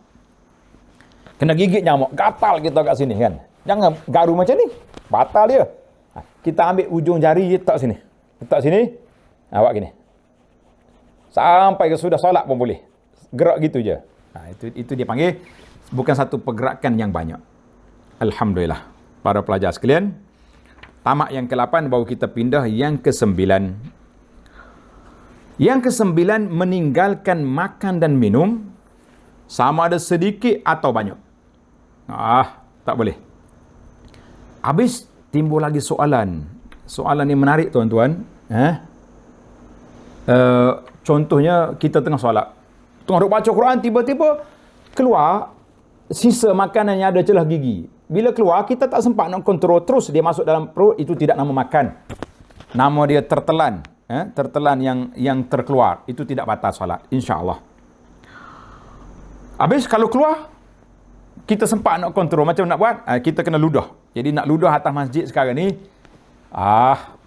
Kena gigit nyamuk, gatal kita kat sini kan. Jangan garu macam ni. Batal dia. Kita ambil ujung jari, letak sini. Letak sini, awak gini. Sampai ke sudah solat pun boleh. Gerak gitu je. Itu dia panggil, bukan satu pergerakan yang banyak. Alhamdulillah. Para pelajar sekalian, tamat yang ke-8, baru kita pindah yang ke-9. Yang ke-9, meninggalkan makan dan minum, sama ada sedikit atau banyak. Tak boleh. Habis timbul lagi soalan. Soalan yang menarik tuan-tuan. Contohnya kita tengah solat. Tengah baca Quran, tiba-tiba keluar sisa makanan yang ada celah gigi. Bila keluar, kita tak sempat nak kontrol, terus dia masuk dalam perut, itu tidak nama makan. Nama dia tertelan. Tertelan yang terkeluar. Itu tidak batal solat, insya-Allah. Habis kalau keluar, kita sempat nak kontrol. Macam nak buat, kita kena ludah. Jadi nak ludah atas masjid sekarang ni,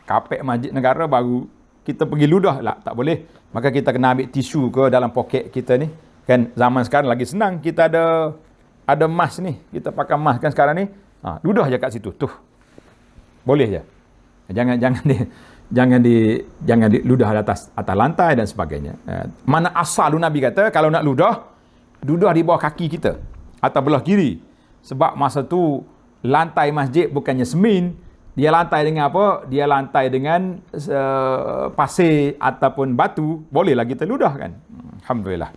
kapek masjid negara baru kita pergi ludah lah, tak boleh. Maka kita kena ambil tisu ke dalam poket kita ni. Kan zaman sekarang lagi senang, kita ada mask ni, kita pakai mask kan sekarang ni. Ludah je kat situ, tuh. Boleh je. Jangan di ludah atas lantai dan sebagainya. Mana asal Nabi kata kalau nak ludah di bawah kaki kita atau belah kiri. Sebab masa tu lantai masjid bukannya semen, dia lantai dengan apa? Dia lantai dengan pasir ataupun batu. Bolehlah kita ludah kan. Alhamdulillah.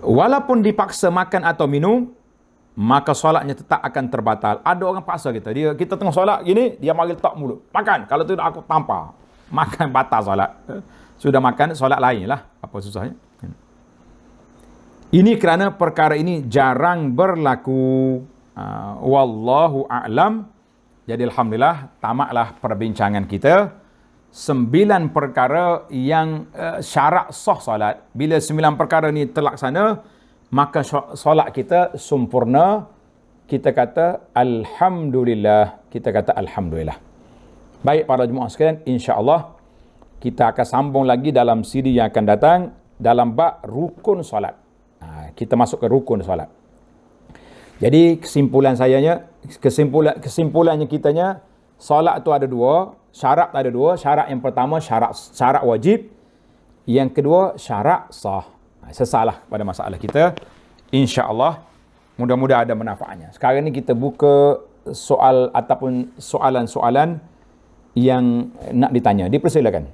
Walaupun dipaksa makan atau minum, maka solatnya tetap akan terbatal. Ada orang paksa kita tengah solat gini, dia mari letak mulut. Makan, kalau tidak aku tampar. Makan batal solat. Sudah makan, solat lain lah. Apa susahnya? Ini kerana perkara ini jarang berlaku. Wallahu a'lam. Jadi alhamdulillah, tamatlah perbincangan kita. 9 perkara yang syarat sah solat. Bila 9 perkara ni terlaksana, maka solat kita sempurna. Kita kata alhamdulillah. Baik para jemaah sekalian, insya-Allah kita akan sambung lagi dalam siri yang akan datang dalam bab rukun solat. Kita masuk ke rukun solat. Jadi kesimpulannya kitanya, solat tu ada 2, syarat ada 2. Syarat yang pertama syarat wajib, yang kedua syarat sah. Sesalah pada masalah kita, insya-Allah mudah-mudahan ada manfaatnya. Sekarang ni kita buka soal ataupun soalan-soalan yang nak ditanya. Dipersilakan.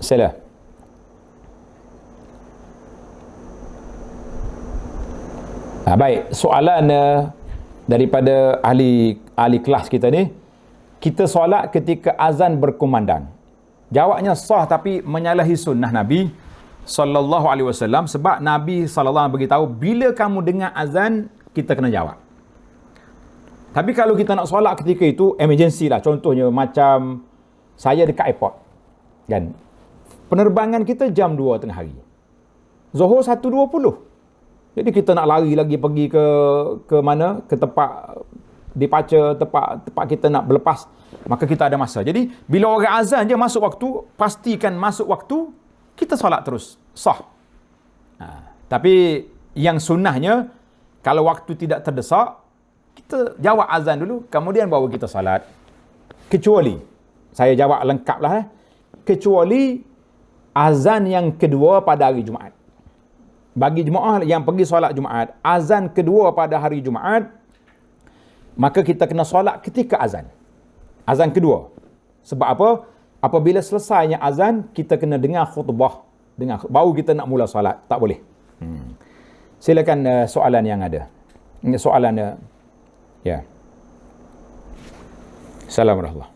Sila. Baik, soalan daripada ahli kelas kita ni, kita solat ketika azan berkumandang. Jawabnya sah tapi menyalahi sunnah Nabi sallallahu alaihi wasallam, sebab Nabi sallallahu alaihi beritahu bila kamu dengar azan kita kena jawab. Tapi kalau kita nak solat ketika itu emergency lah, contohnya macam saya dekat airport kan, penerbangan kita jam 2 tengah hari, Zuhur 1.20, jadi kita nak lari lagi pergi ke mana, ke tempat departure, tempat kita nak berlepas, maka kita ada masa. Jadi bila orang azan je masuk waktu, pastikan masuk waktu, kita solat terus, sah. Tapi yang sunnahnya, kalau waktu tidak terdesak, kita jawab azan dulu, kemudian baru kita solat. Kecuali, saya jawab lengkap lah, kecuali azan yang kedua pada hari Jumaat. Bagi jemaah yang pergi solat Jumaat, azan kedua pada hari Jumaat, maka kita kena solat ketika azan. Azan kedua. Sebab apa? Apabila selesainya azan, kita kena dengar khutbah. Baru kita nak mula solat. Tak boleh. Silakan soalan yang ada. Soalan ya. Assalamualaikum.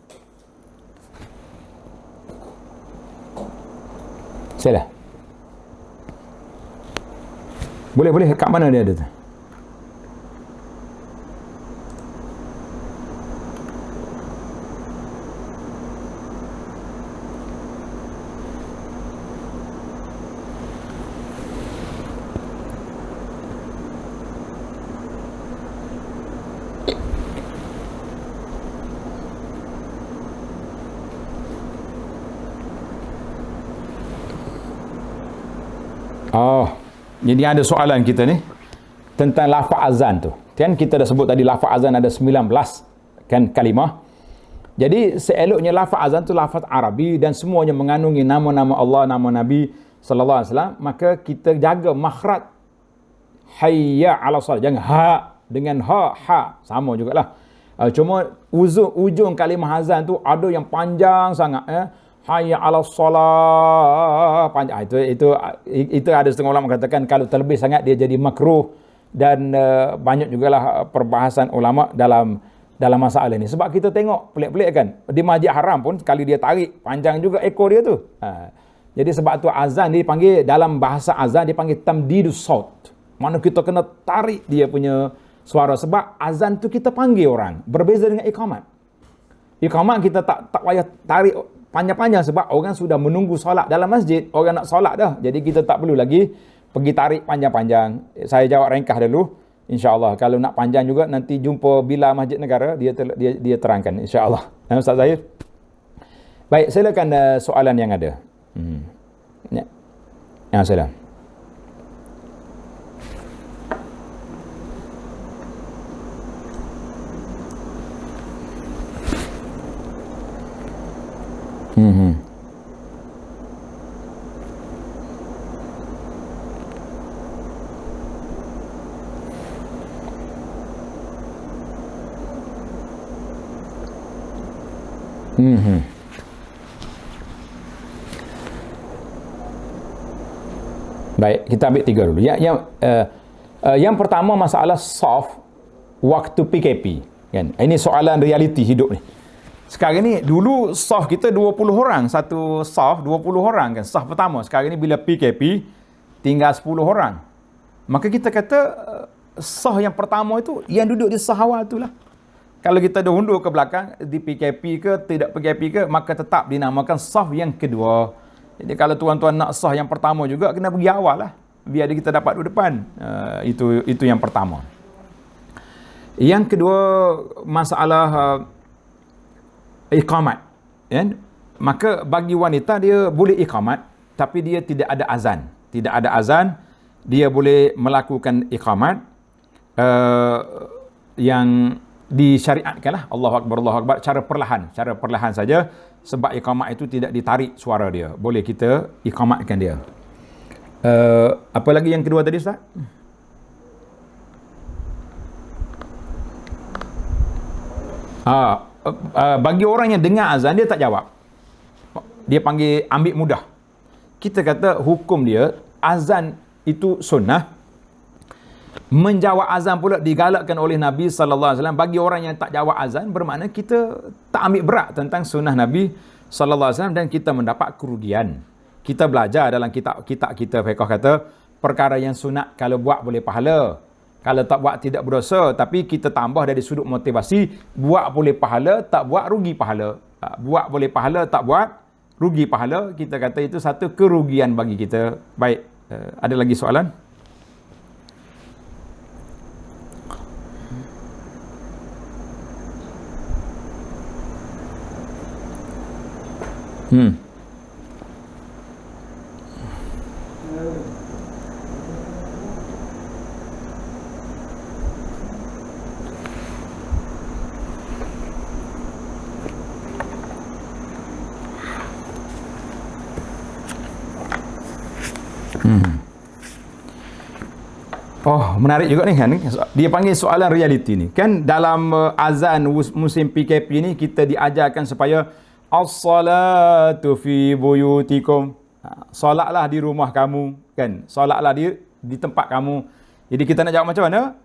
Sila. Boleh. Kat mana dia ada tu? Jadi ada soalan kita ni tentang lafaz azan tu. Kan kita dah sebut tadi lafaz azan ada 19 kan kalimah. Jadi seeloknya lafaz azan tu lafaz Arabi dan semuanya mengandungi nama-nama Allah, nama Nabi sallallahu alaihi wasallam, maka kita jaga makhraj hayya 'ala salat. Jangan ha dengan ha sama jugalah. Cuma ujung kalimah azan tu ada yang panjang sangat hayya 'ala shalah panjang. Itu ada setengah ulama mengatakan kalau terlebih sangat dia jadi makruh. dan banyak jugalah perbahasan ulama dalam masalah ini. Sebab kita tengok pelik-pelik kan, di Masjid Haram pun sekali dia tarik panjang juga ekor dia tu. Jadi sebab tu azan dia panggil, dalam bahasa azan dia panggil tamdidus saut. Mana kita kena tarik dia punya suara, sebab azan tu kita panggil orang, berbeza dengan iqamat. Iqamat kita tak payah tarik panjang-panjang sebab orang sudah menunggu solat dalam masjid, orang nak solat dah. Jadi kita tak perlu lagi pergi tarik panjang-panjang. Saya jawab ringkas dulu. InsyaAllah. Kalau nak panjang juga, nanti jumpa Bila Masjid Negara, dia terangkan. InsyaAllah. Ustaz Zahir. Baik, silakan soalan yang ada. Ya. Silakan. Baik, kita ambil tiga dulu. Yang pertama masalah soft waktu PKP, kan? Ini soalan realiti hidup ni. Sekarang ni, dulu soft kita 20 orang, satu soft 20 orang kan, soft pertama. Sekarang ni bila PKP tinggal 10 orang. Maka kita kata soft yang pertama itu yang duduk di soft awal itulah. Kalau kita dah undur ke belakang, di PKP ke, tidak PKP ke, maka tetap dinamakan saf yang kedua. Jadi kalau tuan-tuan nak saf yang pertama juga, kena pergi awal lah. Biar kita dapat duduk depan. Itu yang pertama. Yang kedua, masalah iqamat. Ya? Maka bagi wanita, dia boleh iqamat, tapi dia tidak ada azan. Tidak ada azan, dia boleh melakukan iqamat yang disyariatkanlah, Allahu Akbar, cara perlahan saja, sebab iqamat itu tidak ditarik suara dia, boleh kita iqamatkan dia. Apa lagi yang kedua tadi, Ustaz? Bagi orang yang dengar azan, dia tak jawab, dia panggil ambil mudah. Kita kata hukum dia, azan itu sunnah. Menjawab azan pula digalakkan oleh Nabi SAW. Bagi orang yang tak jawab azan, bermakna kita tak ambil berat tentang sunnah Nabi SAW dan kita mendapat kerugian. Kita belajar dalam kitab kita fiqh kata, perkara yang sunat kalau buat boleh pahala, kalau tak buat tidak berdosa. Tapi kita tambah dari sudut motivasi, buat boleh pahala, tak buat rugi pahala. Buat boleh pahala, tak buat rugi pahala. Kita kata itu satu kerugian bagi kita. Baik, ada lagi soalan? Oh, menarik juga ni kan. Dia panggil soalan realiti ni. Kan dalam azan musim PKP ni kita diajarkan supaya as-salatu fi buyutikum. Solatlah di rumah kamu, kan? Solatlah di tempat kamu. Jadi kita nak jawab macam mana?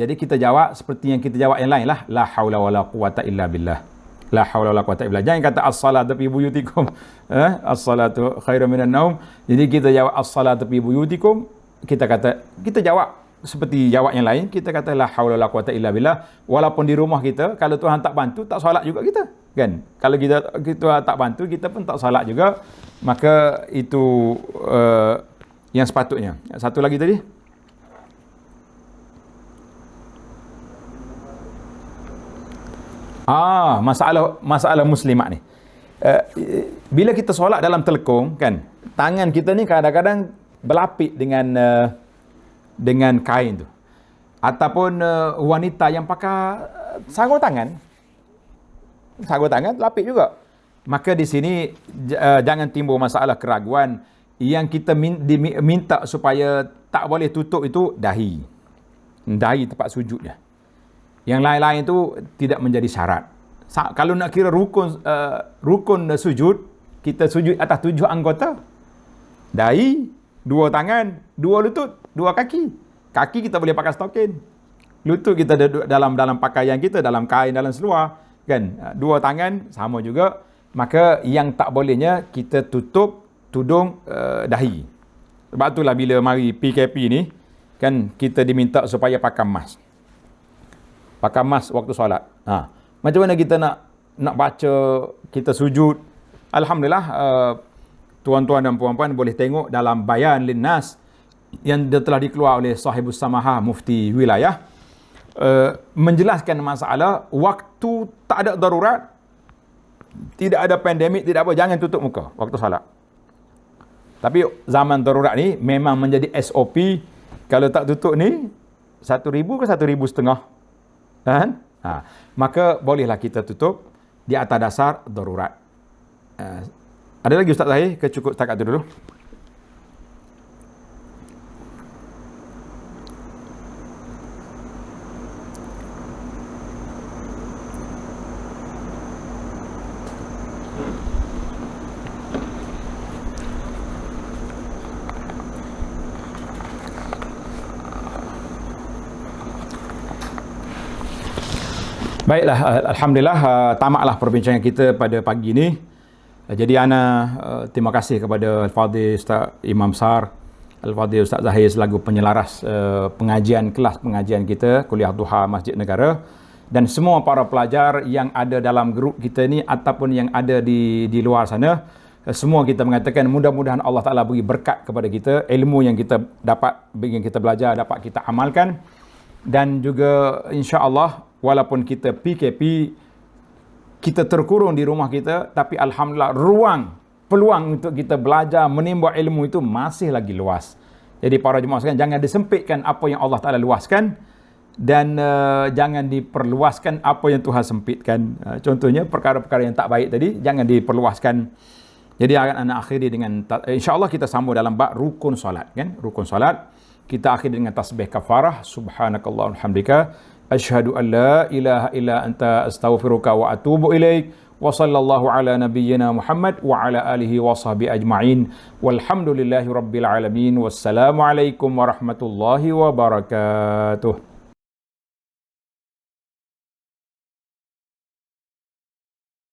Jadi kita jawab seperti yang kita jawab yang lain lah. La haula wala quwata illa billah. La haula wala quwata illa billah. Jangan kata as-salatu fi buyutikum. As-salatu khairum minan naum. Jadi kita jawab as-salatu fi buyutikum. Kita jawab seperti jawab yang lain, kita kata la haula wala quwata illa billah. Walaupun di rumah kita, kalau Tuhan tak bantu, tak solat juga kita, kan? Kalau kita tak bantu, kita pun tak solat juga. Maka itu yang sepatutnya. Satu lagi tadi, masalah muslimat ni. Bila kita solat dalam telekung, kan, tangan kita ni kadang-kadang berlapik dengan kain tu, ataupun wanita yang pakai sarung tangan lapik juga. Maka di sini jangan timbul masalah keraguan. Yang kita minta supaya tak boleh tutup itu dahi tempat sujudnya. Yang lain-lain itu tidak menjadi syarat. Kalau nak kira rukun sujud, kita sujud atas 7 anggota: dahi, 2 tangan, 2 lutut, 2 kaki. Kaki kita boleh pakai stokin. Lutut kita dalam pakaian kita, dalam kain, dalam seluar. Kan? Dua tangan sama juga. Maka yang tak bolehnya kita tutup tudung dahi. Sebab itulah bila mari PKP ni, kan kita diminta supaya pakai mask. Pakai mask waktu solat. Macam mana kita nak baca, kita sujud. Alhamdulillah, tuan-tuan dan puan-puan boleh tengok dalam Bayan Linnas yang telah dikeluar oleh Sahibus Samahah Mufti Wilayah, menjelaskan masalah waktu tak ada darurat, tidak ada pandemik, tidak apa, jangan tutup muka waktu salat. Tapi zaman darurat ni memang menjadi SOP. Kalau tak tutup ni 1,000 ke 1,500 kan? Maka bolehlah kita tutup di atas dasar darurat. Ada lagi Ustaz Zahir ke cukup setakat itu dulu? Baiklah, Alhamdulillah, tamatlah perbincangan kita pada pagi ini. Jadi ana terima kasih kepada Al-Fadhil Ustaz Imam Sar, Al-Fadhil Ustaz Zahir selaku penyelaras kelas pengajian kita Kuliah Duha Masjid Negara, dan semua para pelajar yang ada dalam grup kita ni ataupun yang ada di luar sana. Semua kita mengatakan mudah-mudahan Allah Ta'ala beri berkat kepada kita, ilmu yang kita dapat, yang kita belajar dapat kita amalkan, dan juga insya-Allah walaupun kita PKP, kita terkurung di rumah kita, tapi Alhamdulillah peluang untuk kita belajar, menimba ilmu itu masih lagi luas. Jadi para jemaah sekalian, jangan disempitkan apa yang Allah Ta'ala luaskan, dan jangan diperluaskan apa yang Tuhan sempitkan. Contohnya perkara-perkara yang tak baik tadi, jangan diperluaskan. Jadi anak akhiri dengan, insya-Allah kita sambung dalam bab rukun solat, kan? Rukun solat. Kita akhiri dengan tasbih kafarah, subhanakallahumma hamdika, asyhadu an la ilaha illa anta astaghfiruka wa atubu ilaik, wa sallallahu ala nabiyyina Muhammad wa ala alihi wa sahbihi ajma'in, walhamdulillahi rabbil alamin, wassalamu alaikum warahmatullahi wabarakatuh.